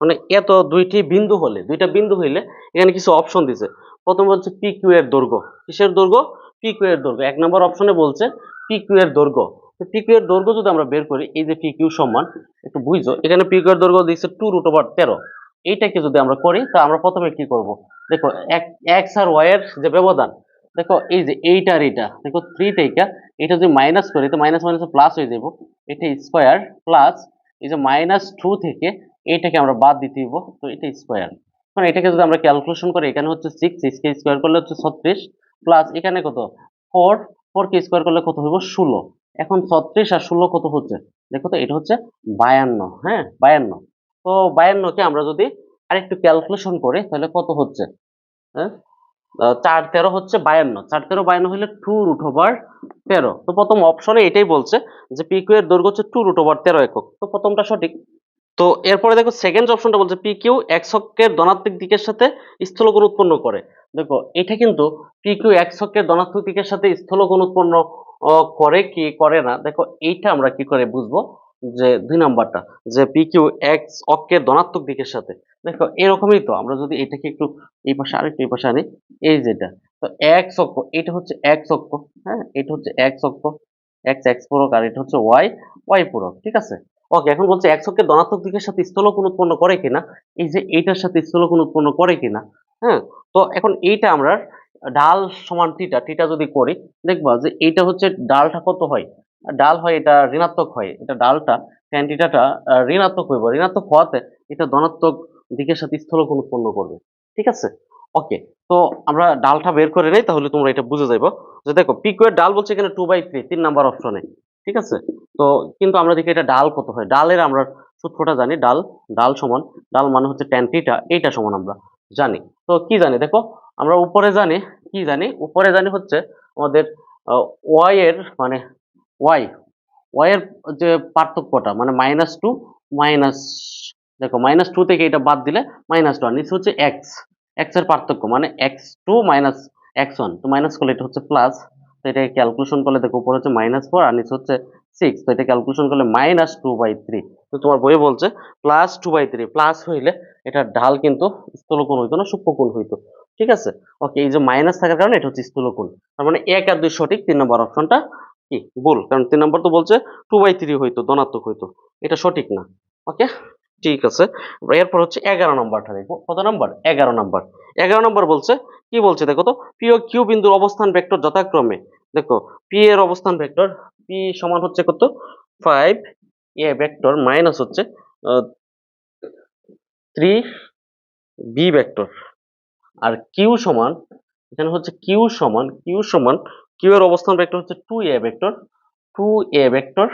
মানে এত দুইটা বিন্দু হইলে এখানে কিছু অপশন দিছে। প্রথম হচ্ছে পি কিউ এর দৈর্ঘ্য, কিসের দৈর্ঘ্য, পি কিউ এর দৈর্ঘ্য। এক নম্বর অপশনে বলছে পি কিউ এর দৈর্ঘ্য। পি কিউ এর দৈর্ঘ্য যদি আমরা বের করি, এই যে পি কিউ সমান, একটু বুঝছো, এখানে পি কিউ এর দৈর্ঘ্য দিচ্ছে 2√13। এইটাকে যদি আমরা করি তা আমরা প্রথমে কি করব, দেখো এক্স আর ওয়াই এর যে ব্যবধান, দেখো এই যে এইটা আর এইটা, দেখো 3 থেকে এটা যদি মাইনাস করি তো মাইনাস মাইনাস প্লাস হয়ে যাব, এটা স্কয়ার প্লাস এই যে -2 থেকে এইটাকে আমরা বাদ দিতে দিব, তো এটা স্কয়ার। মানে এটাকে যদি আমরা ক্যালকুলেশন করি, এখানে হচ্ছে 6, 6 কে স্কয়ার করলে হচ্ছে 36, প্লাস এখানে কত 4, 4 কে স্কয়ার করলে কত হইব 16। এখন 36 আর 16 কত হচ্ছে, দেখো তো এটা হচ্ছে 52, হ্যাঁ 52। তো 52 কে আমরা যদি আরেকটু ক্যালকুলেশন করি তাহলে কত হচ্ছে, হ্যাঁ 4 13 হচ্ছে 52, 4 13 52 হলে 2√13। তো প্রথম অপশনে এটাই বলছে যে পি কিউ এর দৈর্ঘ্য হচ্ছে 2√13 একক, তো প্রথমটা সঠিক। তো এরপরে দেখো সেকেন্ড অপশনটা বলছে পি কিউ এক্স অক্ষের ধনাত্মক দিকের সাথে স্থলকোণ উৎপন্ন করে। দেখো এটা কিন্তু পি কিউ এক্স অক্ষের ধনাত্মক দিকের সাথে স্থলকোণ উৎপন্ন করে কি করে না, দেখো এইটা আমরা কি করে বুঝবো, যে 2 নাম্বারটা, যে পি কিউ এক্স অক্ষের ধনাত্মক দিকের সাথে। দেখো এরকমই তো, আমরা যদি এটাকে একটু এই পাশে আরেকটু এই পাশে আনি, এই যেটা তো এক্স অক্ষ, এটা হচ্ছে এক্স অক্ষ, হ্যাঁ এটা হচ্ছে এক্স অক্ষ, এক্স এক্স পূরক, আর এটা হচ্ছে ওয়াই ওয়াই পূরক, ঠিক আছে। ওকে, এখন বলছে এক অক্ষের ধনাত্মক দিকের সাথে স্থলকোণ উৎপন্ন করে কিনা, এই যে এইটার সাথে স্থলকোণ উৎপন্ন করে কিনা, হ্যাঁ। তো এখন এইটা আমরা ঢাল সমান থিটা, থিটা যদি করি দেখবা যে এইটা হচ্ছে ডালটা কত হয়, ডাল হয় এটা ঋণাত্মক হয়, এটা ডালটা ট্যান থিটাটা ঋণাত্মক হইব, ঋণাত্মক হওয়াতে এটা ধনাত্মক দিকের সাথে স্থলকোণ উৎপন্ন করবে, ঠিক আছে। ওকে, তো আমরা ডালটা বের করে নেই তাহলে তোমরা এটা বুঝে যাইবো। যে দেখো পিকু এর ডাল বলছে এখানে 2/3, 3 নাম্বার অপশনে, ঠিক আছে। তো কিন্তু আমরা দেখি এটা ডাল কত হয়, ডালের আমরা সূত্রটা জানি, ডাল ডাল সমান, ডাল মানে হচ্ছে ট্যান থিটা, এইটা সমান আমরা জানি। তো কি জানি দেখো, আমরা উপরে জানি, কি জানি উপরে জানি হচ্ছে আমাদের ওয়াই এর মানে ওয়াই ওয়াই এর যে পার্থক্যটা মানে -2 মাইনাস, দেখো -2 থেকে এটা বাদ দিলে -2, আর নিচে হচ্ছে এক্স, এক্স এর পার্থক্য মানে x2 মাইনাস x1, তো মাইনাস করলে এটা হচ্ছে প্লাস, তো এটাকে ক্যালকুলেশন করলে দেখো উপরে হচ্ছে -4 আর নিচে হচ্ছে 6, তো এটা ক্যালকুলেশন করলে -2/3। তো তোমার বইয়ে বলছে +2/3, প্লাস হইলে এটা ঢাল কিন্তু স্থূলকোণ হইতো না, সূক্ষ্মকোণ হইতো, ঠিক আছে। ওকে, এই যে মাইনাস থাকার কারণে এটা হচ্ছে স্থূলকোণ, তার মানে 1 আর 2 সঠিক, 3 নম্বর অপশনটা কি ভুল, কারণ 3 নম্বর তো বলছে 2/3 হইতো, ধনাত্মক হইতো, এটা সঠিক না। ওকে, ঠিক আছে। এরপর হচ্ছে 11 নম্বরটা দেখবো, কত নম্বর 11 নম্বর। 11 নম্বর বলছে কি বলছে দেখো তো, পি ও কিউ বিন্দুর অবস্থান ভেক্টর যথাক্রমে, দেখো পি এর অবস্থান ভেক্টর, পি সমান হচ্ছে কত 5 এ ভেক্টর মাইনাস হচ্ছে 3 বি ভেক্টর, আর কিউ সমান, এখানে হচ্ছে কিউ সমান কিউ এর অবস্থান ভেক্টর হচ্ছে 2 এ ভেক্টর, 2 এ ভেক্টর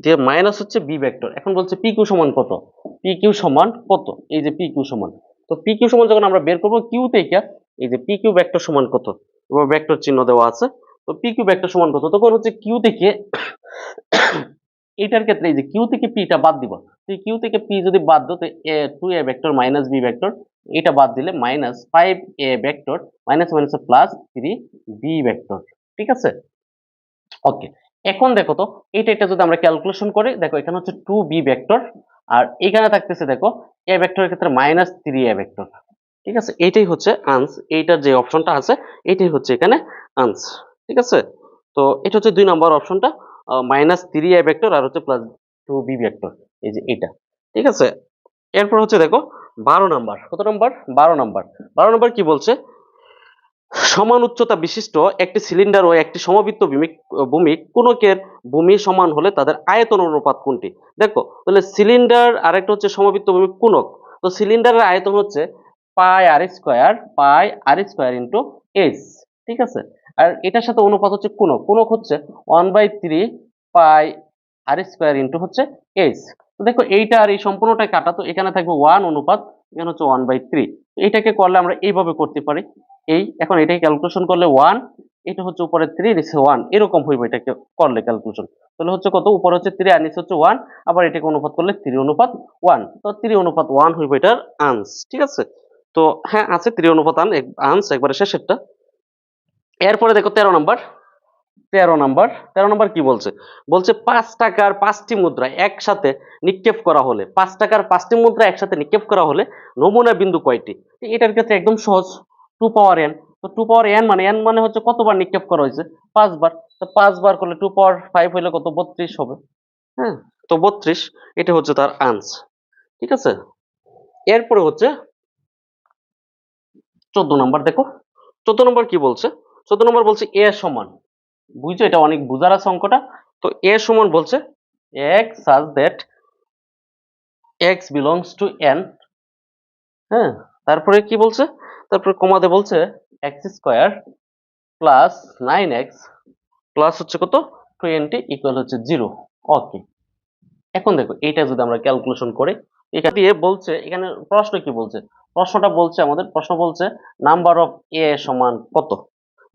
দিয়ে মাইনাস হচ্ছে বি ভেক্টর। এখন বলছে পি কিউ সমান কত, পি কিউ সমান কত, এই যে পি কিউ সমান, তো পি কিউ সমান যখন আমরা বের করবো কিউ থেকে, এই যে পি কিউ ভেক্টর সমান কত, এবং ভেক্টর চিহ্ন দেওয়া আছে, তো পি কিউ ভেক্টর সমান কত, তখন হচ্ছে কিউ থেকে এটার ক্ষেত্রে এই যে কিউ থেকে পিটা বাদ দিব, তো কিউ থেকে পি যদি বাদ দাও তো a 2 a vector minus b vector, এটা বাদ দিলে -5 a vector minus minus plus 3 b vector, ঠিক আছে। ওকে, এখন দেখো তো এটা যদি আমরা ক্যালকুলেশন করি, দেখো এখানে হচ্ছে 2 বি ভেক্টর আর এখানে থাকতেছে দেখো এ ভেক্টরের ক্ষেত্রে -3 এ ভেক্টর। ঠিক আছে, এইটাই হচ্ছে আনস, এইটার যে অপশনটা আছে এটাই হচ্ছে এখানে আনস। ঠিক আছে, তো এটা হচ্ছে 2 নম্বর অপশনটা, -3 এ ভেক্টর আর হচ্ছে +2b ভেক্টর, এই যে এটা। ঠিক আছে, এরপর হচ্ছে দেখো 12 নাম্বার, কত নাম্বার? 12 নাম্বার। 12 নাম্বার কি বলছে? সমান উচ্চতা বিশিষ্ট একটি সিলিন্ডার ও একটি সমবৃত্ত ভূমি কোণকের ভূমি সমান হলে তাদের আয়তন অনুপাত কোনটি? দেখো তাহলে সিলিন্ডার আর একটা হচ্ছে সমবৃত্ত ভূমি কোণক। তো সিলিন্ডারের আয়তন হচ্ছে পাই আর স্কয়ার ইন্টু এইচ। ঠিক আছে, আর এটার সাথে অনুপাত হচ্ছে কোণক। কোণক হচ্ছে 1/3 পাই আর স্কয়ার ইন্টু হচ্ছে এইচ। তো দেখো এইটা আর এই সম্পূর্ণটাই কাটা, তো এখানে থাকবে 1 অনুপাত, এখানে হচ্ছে 1/3। এইটাকে করলে আমরা এইভাবে করতে পারি, এই এখন এটাকে ক্যালকুলেশন করলে 1, এটা হচ্ছে উপরে 3 নিচে 1, এরকম হইবে এটাকে করলে ক্যালকুলেশন। তাহলে হচ্ছে কত? উপরে হচ্ছে 3 আর নিচে হচ্ছে 1, আবার এটাকে অনুপাত করলে 3 অনুপাত 1, তো 3 অনুপাত 1 হইবে এটার আনস। ঠিক আছে, তো হ্যাঁ আছে 3 অনুপাত আনস একবারে শেষেরটা। এরপরে দেখো 13 নাম্বার। 13 নাম্বার কি বলছে? বলছে 5 টাকার 5টি মুদ্রা একসাথে নিক্ষেপ করা হলে, 5 টাকার 5টি মুদ্রা একসাথে নিক্ষেপ করা হলে নমুনা বিন্দু কয়টি? এটার ক্ষেত্রে একদম সহজ, 2 পাওয়ার n। তো 2 পাওয়ার n মানে হচ্ছে কতবার নিক্ষেপ করা হয়েছে? 5 বার। তো 5 বার করলে 2 পাওয়ার 5 হইলে কত? 32 হবে। হ্যাঁ, তো 32 এটা হচ্ছে তার আনসার। ঠিক আছে, এরপরে হচ্ছে 14 নাম্বার। দেখো 14 নাম্বার কি বলছে? 14 নাম্বার বলছে a সমান, বুঝছো এটা অনেক বুঝার আছে অঙ্কটা। তো a সমান বলছে x such that x belongs to n। হ্যাঁ, তারপরে কি বলছে? তারপরে কমাতে বলছে x square plus 9x plus হচ্ছে কত 20 ইকুয়াল হচ্ছে 0। ওকে, এখন দেখো এইটা যদি আমরা ক্যালকুলেশন করি, এখান দিয়ে বলছে এখানে প্রশ্ন কি বলছে? প্রশ্নটা বলছে আমাদের, প্রশ্ন বলছে নাম্বার অফ এ সমান কত,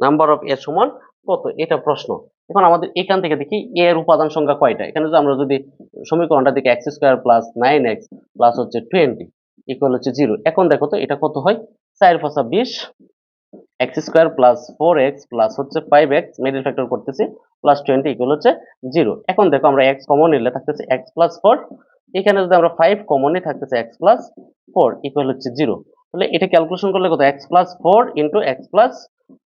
নাম্বার অফ এ সমান কত, এটা প্রশ্ন। এখন আমাদের এখান থেকে দেখি এ এর উপাদান সংখ্যা কয়টা। এখানে যদি আমরা যদি সমীকরণটা দেখি x square plus 9x plus হচ্ছে 20 ইকুয়াল হচ্ছে 0। এখন দেখো তো এটা কত হয়? 4 5 20, x square plus 4x plus হচ্ছে 5x মিডল ফ্যাক্টর করতেছি প্লাস 20 ইকুয়াল হচ্ছে 0। এখন দেখো আমরা x কমন নিলে থাকতেছে x প্লাস 4, এখানে যদি আমরা 5 কমন নিই থাকতেছে x প্লাস 4 ইকুয়াল হচ্ছে 0। তাহলে এটা ক্যালকুলেশন করলে কত? x plus 4 into x plus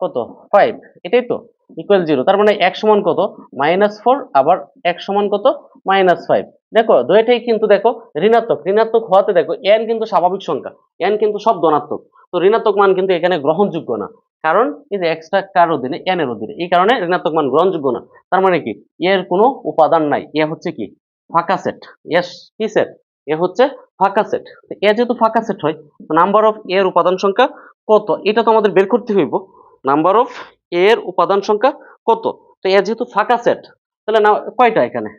কত 5, এটাই তো ইকুয়াল 0। তার মানে x সমান কত? -4, আবার x সমান কত? -5। দেখো দুইটাই কিন্তু দেখো ঋণাত্মক, ঋণাত্মক হওয়াতে দেখো n কিন্তু স্বাভাবিক সংখ্যা, n কিন্তু সব ধনাত্মক, তো ঋণাত্মক মান কিন্তু এখানে গ্রহণযোগ্য না, কারণ এই যে এক্সটা কার অধীনে? n এর অধীনে, এই কারণে ঋণাত্মক মান গ্রহণযোগ্য না। তার মানে কি এর কোনো উপাদান নাই, এ হচ্ছে কি ফাঁকা সেট। এস কি সেট? এ হচ্ছে ফাঁকা সেট। এ যেহেতু ফাঁকা সেট হয়, নাম্বার অফ এর উপাদান সংখ্যা কত এটা তো আমাদের বের করতে হইব। নাম্বার অফ এর উপাদান সংখ্যা কত? তো এ যেহেতু ফাঁকা সেট, তাহলে না কয়টা এখানে?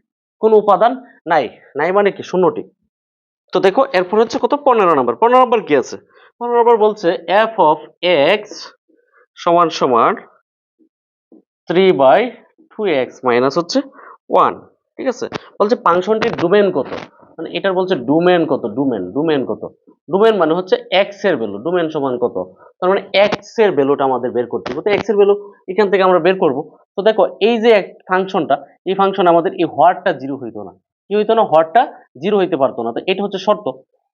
কোনো উপাদান নাই, নাই মানে কি শূন্যটি। তো দেখো এরপর হচ্ছে কত 15 নাম্বার। 15 নাম্বার কি আছে? 15 নাম্বার বলছে f of x সমান সমান 3/2x মাইনাস হচ্ছে 1। ঠিক আছে, বলছে ফাংশনটির ডোমেন কত, মানে এটার বলছে ডোমেন কত, ডোমেন কত, ডোমেন মানে হচ্ছে x এর ভ্যালু, ডোমেন সমান কত, তার মানে x এর ভ্যালুটা আমাদের বের করতে হবে। তো x এর ভ্যালু এখান থেকে আমরা বের করব। তো দেখো এই যে ফাংশনটা, এই ফাংশন আমাদের এই হরটা 0 হইতো না, কি হইতো না? হরটা 0 হইতে পারতো না। তো এটা হচ্ছে শর্ত,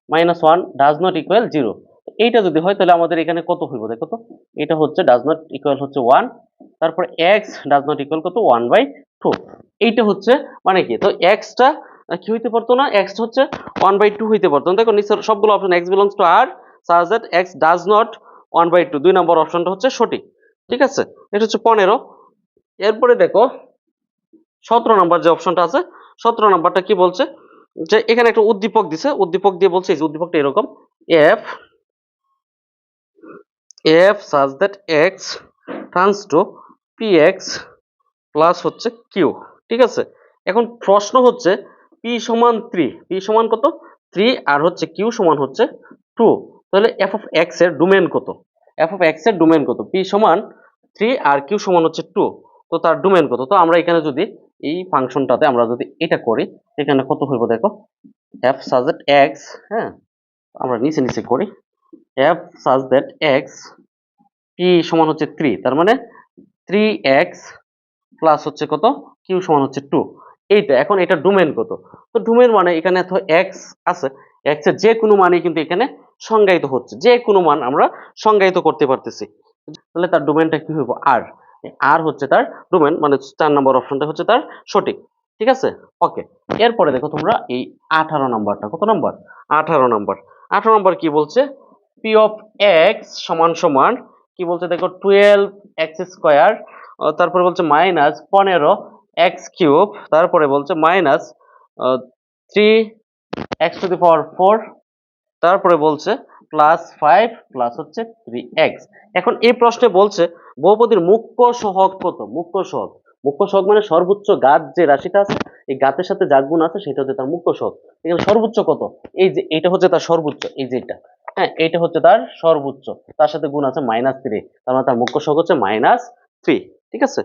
-1 ডাজ নট ইকুয়াল 0। এইটা যদি হয় তাহলে আমাদের এখানে কত হইব? দেখো তো এটা হচ্ছে ডাজ নট ইকুয়াল হচ্ছে 1, তারপর x ডাজ নট ইকুয়াল কত 1/2। এইটা হচ্ছে মানে কি, তো x টা কি হইতে পারতো না? x হচ্ছে 1/2 হইতে পারতো না। দেখো নিচের সবগুলো option x belongs to r such that x does not 1/2, 2 নম্বর অপশনটা হচ্ছে সঠিক। ঠিক আছে, এটা হচ্ছে 15। এরপরে দেখো 17 নম্বর যে অপশনটা আছে, 17 নম্বরটা কি বলছে? যে এখানে একটা উদ্দীপক দিছে, উদ্দীপক দিয়ে বলছে এই যে উদ্দীপকটা এরকম f such that x turns to px plus হচ্ছে q। ঠিক আছে, এখন প্রশ্ন হচ্ছে p সমান 3, p সমান কত 3, আর হচ্ছে q সমান হচ্ছে 2। তাহলে f of x এর ডোমেন কত? f of x এর ডোমেন কত? p সমান 3 আর q সমান হচ্ছে 2, তো তার ডোমেন কত? তো আমরা এখানে যদি এই ফাংশনটাতে আমরা যদি এটা করি, এখানে কত হইব দেখো f such that x, হ্যাঁ আমরা নিচে নিচে করি, f such that x p সমান হচ্ছে 3, তার মানে 3x প্লাস হচ্ছে কত q সমান হচ্ছে 2। এইটা। এখন এটা ডোমেন কত? তো ডোমেন মানে এখানে তো এক্স আছে, এক্স এর যে কোনো মানই কিন্তু এখানে সংজ্ঞায়িত হচ্ছে, যে কোনো মান আমরা সংজ্ঞায়িত করতে পারতেছি। তাহলে তার ডোমেনটা কি হইব? আর। আর হচ্ছে তার ডোমেন, মানে 4 নম্বর অপশনটা হচ্ছে তার সঠিক। ঠিক আছে, ওকে। এরপরে দেখো তোমরা এই 18 নাম্বারটা, কত নাম্বার? 18 নাম্বার। 18 নাম্বার কি বলছে? পি অফ এক্স সমান সমান কি বলছে দেখো, 12 এক্স স্কোয়ার, তারপরে বলছে মাইনাস 15 এক্স কিউব, তারপরে বলছে মাইনাস 3 এক্স টু দি পাওয়ার 4, তারপরে বলছে প্লাস 5 প্লাস হচ্ছে 3x। এখন এই প্রশ্নে বলছে বহুপদীর মুখ্য সহগ কত? মুখ্য সহগ, মুখ্য সহগ মানে সর্বোচ্চ ঘাত যে রাশিটা আছে, এই ঘাতের সাথে যা গুণ আছে সেটা হচ্ছে তার মুখ্য সহগ। এখানে সর্বোচ্চ কত? এই যে এটা হচ্ছে তার সর্বোচ্চ, এই যে এটা, হ্যাঁ এটা হচ্ছে তার সর্বোচ্চ, তার সাথে গুণ আছে -3, তার মানে তার মুখ্য সহগ হচ্ছে -3। ঠিক আছে,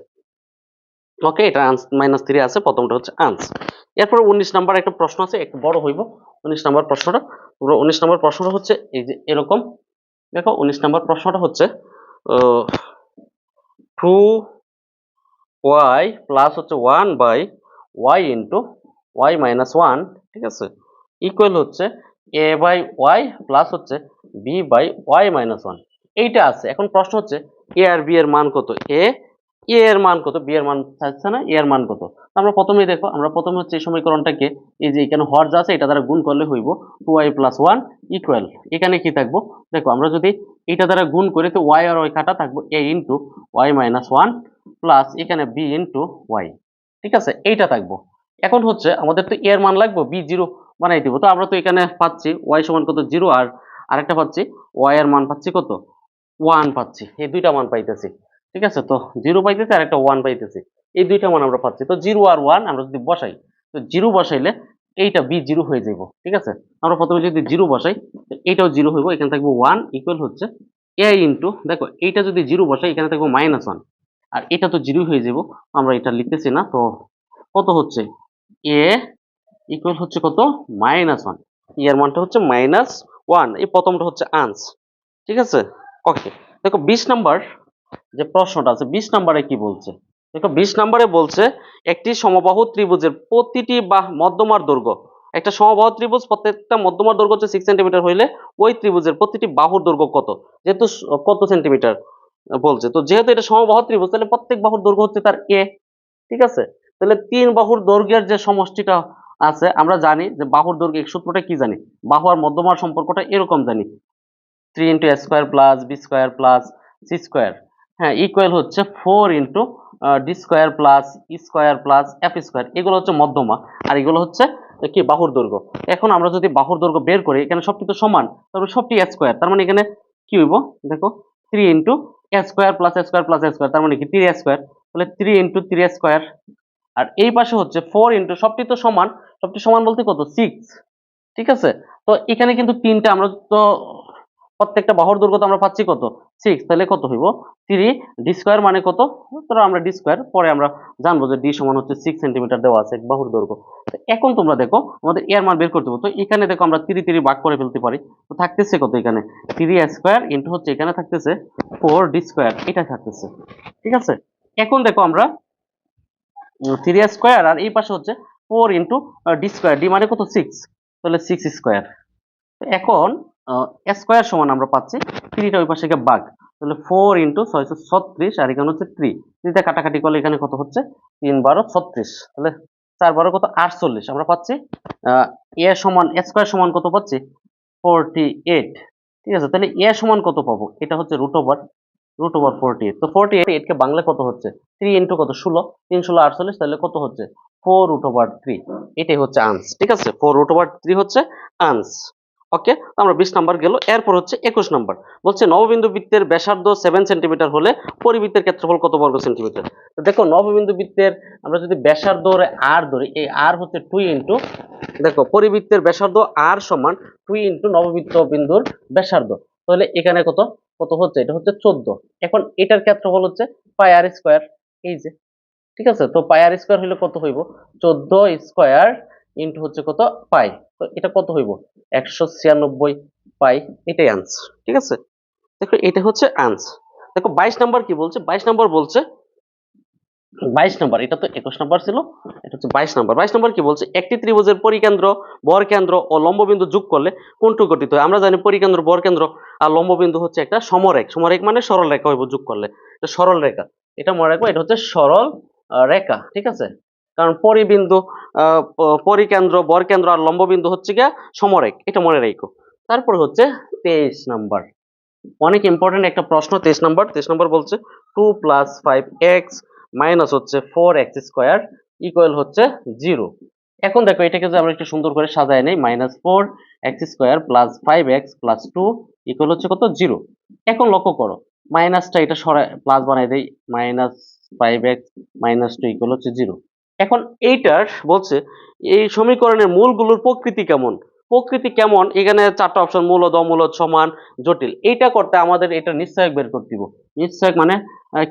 ওকে, এটা -3 আছে, প্রথমটা হচ্ছে আনসার। এরপর 19 নাম্বার একটা প্রশ্ন আছে, একটু বড় হইব 19 নাম্বার প্রশ্নটা। পুরো 19 নাম্বার প্রশ্নটা হচ্ছে এই যে এরকম। দেখো 19 নাম্বার প্রশ্নটা হচ্ছে 2y প্লাস হচ্ছে 1/y ইন্টু y মাইনাস 1, ঠিক আছে, ইকুয়াল হচ্ছে a/y প্লাস হচ্ছে b/y মাইনাস 1। এইটা আছে। এখন প্রশ্ন হচ্ছে a আর b এর মান কত? এ এর মান কত, বি এর মান চাচ্ছে না, এ এর মান কত? তো আমরা প্রথমেই দেখো, আমরা প্রথমে হচ্ছে এই সমীকরণটাকে এই যে এখানে হর যা আছে এটা দ্বারা গুণ করলে হইব 2y প্লাস 1 ইকুয়াল, এখানে কি থাকবো দেখো, আমরা যদি এটা দ্বারা গুণ করি তো y আর y কাটা থাকবো a into y minus 1 plus এখানে b ইন্টু y। ঠিক আছে, এইটা থাকবো। এখন হচ্ছে আমাদের তো a এর মান লাগবে, b 0 বানাই দিব। তো আমরা তো এখানে পাচ্ছি y সমান কত 0, আর আরেকটা পাচ্ছি y এর মান পাচ্ছি কত 1 পাচ্ছি, এই দুইটা মান পাইতেছি। ঠিক আছে, তো 0 পাইতেছি আর একটা 1 পাইতেছি, এই দুইটা মান আমরা পাচ্ছি। তো 0 আর 1 আমরা যদি বসাই, তো 0 বসাইলে এইটা b 0 হয়ে যাইব। ঠিক আছে, আমরা প্রথমে যদি 0 বসাই তো এইটাও 0 হইব, এখানে থাকবে 1 ইকুয়াল হচ্ছে a ইন্টু, দেখো এইটা যদি 0 বসাই এখানে থাকবে -1, আর এটা তো 0 হয়ে যাব, আমরা এটা লিখতেছি না। তো কত হচ্ছে a ইকুয়াল হচ্ছে কত -1, এর মানটা হচ্ছে -1, এই প্রথমটা হচ্ছে আনসার। ঠিক আছে, ওকে। দেখো 20 নাম্বার যে প্রশ্নটা আছে, 20 নাম্বারে কি বলছে দেখো, 20 নাম্বারে বলছে একটি সমবাহু ত্রিভুজের প্রতিটি মধ্যমার দৈর্ঘ্য, একটা সমবাহু ত্রিভুজ প্রত্যেকটা মধ্যমার দৈর্ঘ্য হচ্ছে 6 সেন্টিমিটার হইলে ওই ত্রিভুজের প্রতিটি বাহুর দৈর্ঘ্য কত? যেহেতু কত সেন্টিমিটার বলছে, তো যেহেতু এটা সমবাহু ত্রিভুজ তাহলে প্রত্যেক বাহুর দৈর্ঘ্য হচ্ছে তার a। ঠিক আছে, তাহলে তিন বাহুর দৈর্ঘ্যের যে সমষ্টিটা আছে, আমরা জানি যে বাহুর দৈর্ঘ্যের সূত্রটা কি জানি, বাহু আর মধ্যমার সম্পর্কটা এরকম জানি, 3 into a square plus b square plus c square, হ্যাঁ ইকুয়াল হচ্ছে 4 into d square plus e square plus f square. এগুলো হচ্ছে মধ্যমা, আর এগুলো হচ্ছে কি বাহুর দৈর্ঘ্য। এখন আমরা যদি বাহুর দৈর্ঘ্য বের করি, এখানে সবটি তো সমান, তবে সবটি এ স্কোয়ার, তার মানে এখানে কি হইব দেখো, 3 into a square plus A square plus A square, তার মানে কি 3 এ স্কোয়ার, তাহলে 3 ইন্টু 3 এ স্কোয়ার। আর এই পাশে হচ্ছে 4 ইন্টু, সবটি তো সমান, সবটি সমান বলতে কত 6। ঠিক আছে, তো এখানে কিন্তু তিনটা, আমরা তো প্রত্যেকটা বাহুর দৈর্ঘ্য তো আমরা পাচ্ছি কত 6, তাহলে কত হইব 3 ডি স্কয়ার মানে কত, ধরো আমরা ডি স্কয়ার পরে আমরা জানবো যে ডি সমান হচ্ছে 6 সেন্টিমিটার দেওয়া আছে এক বাহুর দৈর্ঘ্য। তো এখন তোমরা দেখো আমাদের এর মান বের করতে হবে, তো এখানে দেখো আমরা 3 3 ভাগ করে ফেলতে পারি, তো থাকতেছে কত এখানে 3 স্কয়ার ইনটু হচ্ছে এখানে থাকতেছে 4 ডি স্কয়ার, এটা থাকতেছে। ঠিক আছে, এখন দেখো আমরা 3 স্কয়ার আর এই পাশে হচ্ছে 4 ইনটু ডি স্কয়ার, ডি মানে কত 6, তাহলে 6 স্কয়ার। এখন স্কয়ার সমান আমরা পাচ্ছি 3টা ওই পাশে গিয়ে ভাগ, তাহলে 4 ইন্টু 636, আর এখানে হচ্ছে 3, 3টা কাটাকাটি করলে এখানে কত হচ্ছে 3 12 36, তাহলে 4 12 কত 48 আমরা পাচ্ছি। এ সমান স্কয়ার সমান কত পাচ্ছি 48। ঠিক আছে, তাহলে এ সমান কত পাবো, এটা হচ্ছে রুট ওভার 48। তো 48 কে বাংলা কত হচ্ছে 3 ইন্টু কত 16, 3 16 48, তাহলে কত হচ্ছে 4 রুট ওভার 3, এটাই হচ্ছে আনসার। ঠিক আছে, 4 রুট ওভার 3 হচ্ছে আনসার। ওকে, আমরা 20 নাম্বার গেল। এরপর হচ্ছে 21 নাম্বার, বলছে নববিন্দু বৃত্তের ব্যাসার্ধ 7 সেন্টিমিটার হলে পরিবৃত্তের ক্ষেত্রফল কত বর্গ সেন্টিমিটার। তো দেখো নববিন্দু বৃত্তের আমরা যদি ব্যাসার্ধ আর ধরি, এই আর হচ্ছে 2 ইন্টু, দেখো পরিবৃত্তের ব্যাসার্ধ আর সমান 2 ইন্টু নববৃত্ত বিন্দুর ব্যাসার্ধ, তাহলে এখানে কত কত হচ্ছে, এটা হচ্ছে 14। এখন এটার ক্ষেত্রফল হচ্ছে পাই আর স্কয়ার, এই যে। ঠিক আছে, তো পাই আর স্কয়ার হইলে কত হইব 14 স্কয়ার ইনটু হচ্ছে কত পাই, তো এটা কত হইব 196 পাই, এটাই আনসার। ঠিক আছে, দেখো এটা হচ্ছে আনসার। দেখো 22 নাম্বার কি বলছে, 22 নাম্বার বলছে 22 নাম্বার, এটা তো 21 নাম্বার ছিল, এটা হচ্ছে 22 নাম্বার। 22 নাম্বার কি বলছে, একটি ত্রিভুজের পরিকেন্দ্র, বরকেন্দ্র ও লম্ববিন্দু যোগ করলে কোনটি গঠিত হয়? আমরা জানি পরিকেন্দ্র, বরকেন্দ্র আর লম্ববিন্দু হচ্ছে একটা সমরেখ। সমরেখ মানে সরল রেখা হইব যোগ করলে, এটা সরল রেখা। এটা মনে রাখবো, এটা হচ্ছে সরল রেখা, ঠিক আছে? কারণ পরিবিন্দু, পরিকেন্দ্র, বরকেন্দ্র আর লম্ববিন্দু হচ্ছে গিয়া সমরেখ, এটা মনে রাখো। তারপর হচ্ছে 23 নাম্বার, অনেক ইম্পর্টেন্ট একটা প্রশ্ন। 23 নম্বর বলছে 2 প্লাস 5x মাইনাস হচ্ছে 4x স্কোয়ার ইকুয়াল হচ্ছে 0। এখন দেখো এটাকে যে আমরা একটু সুন্দর করে সাজায় নেই, -4x square plus 5x plus 2 equal হচ্ছে কত, 0। এখন লক্ষ্য করো, মাইনাসটা এটা সরাই প্লাস বানাই দেই, -5x মাইনাস 2 ইকুয়াল হচ্ছে 0। এখন এইটার বলছে এই সমীকরণের মূলগুলোর প্রকৃতি কেমন। প্রকৃতি কেমন, এখানে 4টা অপশন, মূলদ, অমূলদ, সমান, জটিল। এইটা করতে আমাদের এটা নিশ্চয়ক বের করতে দিব। নিশ্চয়ক মানে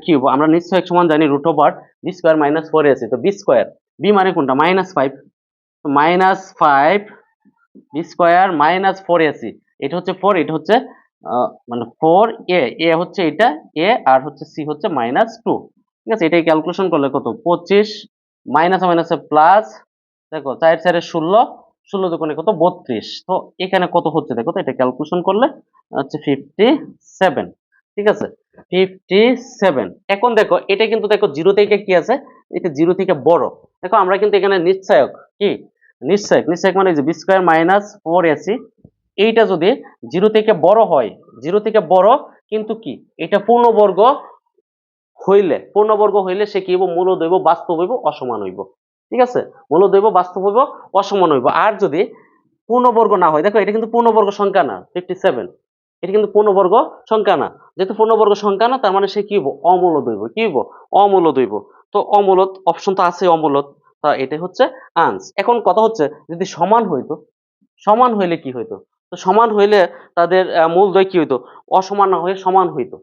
কি হবো, আমরা নিশ্চয়ক সমান জানি √b স্কয়ার মাইনাস 4ac। তো বি স্কয়ার, বি মানে কোনটা, -5, -5 বি স্কয়ার মাইনাস 4ac, এটা হচ্ছে 4, এটা হচ্ছে মানে 4a, এ হচ্ছে এটা a, আর হচ্ছে c হচ্ছে -2। ঠিক আছে, এটাই ক্যালকুলেশন করলে কত, 25 মাইনাস মাইনাসে প্লাস, দেখো 4 4 16, 16 দুগুণে কত, 32। তো এখানে কত হচ্ছে দেখো, তো এটা ক্যালকুলেশন করলে হচ্ছে 57। ঠিক আছে, 57। এখন দেখো এটা কিন্তু দেখো 0 থেকে কি আছে, এটা 0 থেকে বড়। দেখো আমরা কিন্তু এখানে নিশ্চয়ক কি, নিশ্চয়ক, নিশ্চয়ক মানে যে বি স্কয়ার মাইনাস 4ac, এইটা যদি 0 থেকে বড় হয়, 0 থেকে বড়, কিন্তু কি এটা পূর্ণবর্গ হইলে, পূর্ণবর্গ হইলে সে কি হইব, মূলদ হইব, বাস্তব হইব, অসমান হইব। ঠিক আছে, মূলদ হইব, বাস্তব হইব, অসমান হইব। আর যদি পূর্ণবর্গ না হয়, দেখো এটা কিন্তু পূর্ণবর্গ সংখ্যা না 57, এটা কিন্তু পূর্ণবর্গ সংখ্যা না। যেহেতু পূর্ণবর্গ সংখ্যা না, তার মানে সে কি হইব, অমূলদ হইব। কি হইব, অমূলদ হইব। তো অমূলদ অপশন তো আছে, অমূলদ। তা এটাই হচ্ছে আনস। এখন কথা হচ্ছে যদি সমান হইতো, সমান হইলে কি হইতো, তো সমান হইলে তাদের মূলদ্বয় কি হইতো, অসমান না হয়ে সমান হইতো।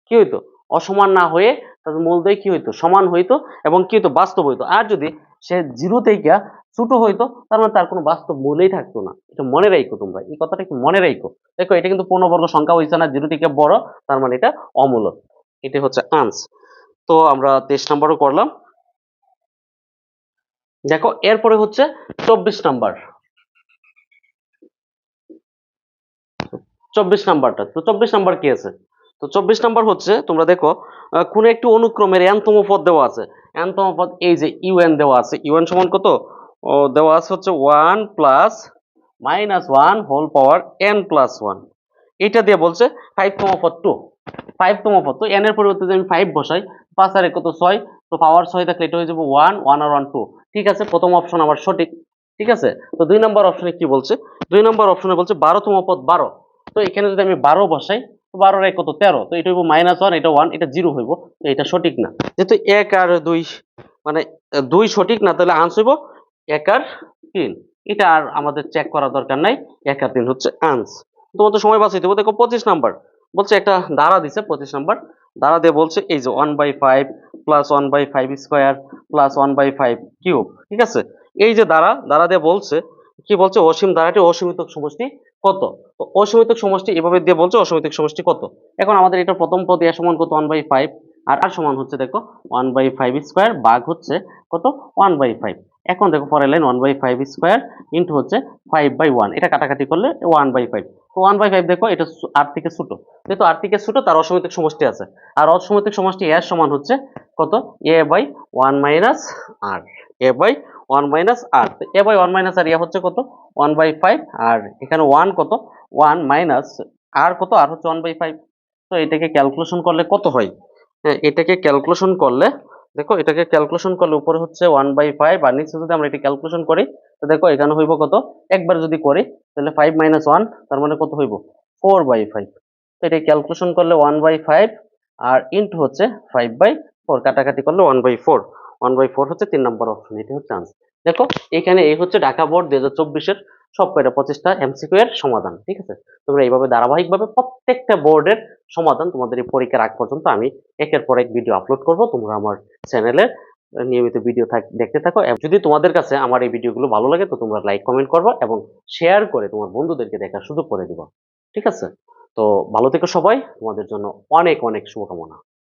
কি হইতো, অসমান না হয়ে তাদের মূলদ্বয় কি হইতো, সমান হইতো, এবং কি হইতো, বাস্তব হইতো। আর যদি সে 0 থেকে ছোট হইতো, তার মানে তার কোনো বাস্তব মূলেই থাকতো না। এটা মনে রাখো, তোমরা এই কথাটা একটু মনে রাখো। দেখো এটা কিন্তু পূর্ণবর্গ সংখ্যা হইছে না, 0 থেকে বড়, তার মানে এটা অমূলক। এটা হচ্ছে আনস। তো আমরা 23 নম্বরও করলাম। দেখো এরপরে হচ্ছে 24 নাম্বার, 24 নাম্বারটা, তো 24 নাম্বার কি আছে, তো 24 নাম্বার হচ্ছে তোমরা দেখো কোন একটি অনুক্রমের n তম পদ দেওয়া আছে। n তম পদ এই যে un দেওয়া আছে, un সমান কত, দেওয়া আছে হচ্ছে 1 plus -1 whole power n plus 1। এটা দিয়ে বলছে 5তম পদ 2, 5তম পদ, তো n এর পরিবর্তে যদি আমি 5 বসাই, 5 আর 1 কত 6, তো পাওয়ার 6 থাকলে এটা হয়ে যাবে 1, 1 আর 1 2। ঠিক আছে, প্রথম অপশন আমার সঠিক। ঠিক আছে, তো 2 নম্বর অপশনে কি বলছে, 2 নম্বর অপশনে বলছে 12তম পদ 12। তো এখানে যদি আমি 12 বসাই, তো 12 আর 1 কত 13, তো এটা হইব -1, এটা 1, এটা 0 হইব। তো এটা সঠিক না, যেহেতু 1 আর 2 মানে 2 সঠিক না, তাহলে আনসার হইব 1 আর 3। এটা আর আমাদের চেক করার দরকার নাই, 1 আর 3 হচ্ছে আনসার। তোমার তো সময় বাঁচাইতে হবে। দেখো 25 নাম্বার বলছে, একটা ধারা দিছে 25 নাম্বার, ধারা দিয়ে বলছে এই যে 1/5 প্লাস 1/5 স্কোয়ার প্লাস 1/5 কিউব। ঠিক আছে, এই যে ধারা, ধারা দিয়ে বলছে কি, বলছে অসীম ধারাটি অসীমিত সমষ্টি কত। তো অসীমিত সমষ্টি এভাবে দিয়ে বলছে অসীমিত সমষ্টি কত। এখন আমাদের এটা প্রথম পদ এ সমান কত, 1/5, আর আর সমান হচ্ছে দেখো 1/5 স্কোয়ার ভাগ হচ্ছে কত, 1/5। এখন দেখো পরের লাইন 1/5 স্কোয়ার ইন্টু হচ্ছে 5/1, এটা কাটাকাটি করলে 1/5। তো 1/5 দেখো এটা আর থেকে ছোট, যেহেতু আর থেকে ছোট তার অসমিতিক সমষ্টি আছে। আর অসমিতিক সমষ্টি এর সমান হচ্ছে কত, a/1 মাইনাস আর, a/1 মাইনাস আর। তো a/1 মাইনাস আর ইয়া হচ্ছে কত, 1/5, আর এখানে 1 কত, 1 মাইনাস আর কত, আর হচ্ছে 1/5। তো এটাকে ক্যালকুলেশন করলে কত হয়, হ্যাঁ এটাকে ক্যালকুলেশন করলে, দেখো এটাকে ক্যালকুলেশন করলে উপরে হচ্ছে 1/5, আর নিচে যদি আমরা এটা ক্যালকুলেশন করি, তো দেখো এখানে হইব কত, একবার যদি করি তাহলে 5 - 1, তার মানে কত হইব, 4/5। তো এটা ক্যালকুলেশন করলে 1/5 আর ইন্টু হচ্ছে 5/4, কাটাকাটি করলে 1/4, 1/4 হচ্ছে 3 নম্বর অপশন। এটা হচ্ছে আনসার। দেখো এখানে এই হচ্ছে ঢাকা বোর্ড 2024-এর সব কয়টা 25টা এমসিকিউ এর সমাধান। ঠিক আছে, তোমরা এইভাবে ধারাবাহিকভাবে প্রত্যেকটা বোর্ডের সমাধান তোমাদের এই পরীক্ষার আগ পর্যন্ত আমি একের পর এক ভিডিও আপলোড করব। তোমরা আমার চ্যানেলে নিয়মিত ভিডিও দেখতে থাকো। যদি তোমাদের কাছে আমার এই ভিডিওগুলো ভালো লাগে, তো তোমরা লাইক কমেন্ট করবে এবং শেয়ার করে তোমার বন্ধুদেরকে দেখার সুযোগ করে দিবা। ঠিক আছে, তো ভালো থেকো সবাই, তোমাদের জন্য অনেক অনেক শুভকামনা।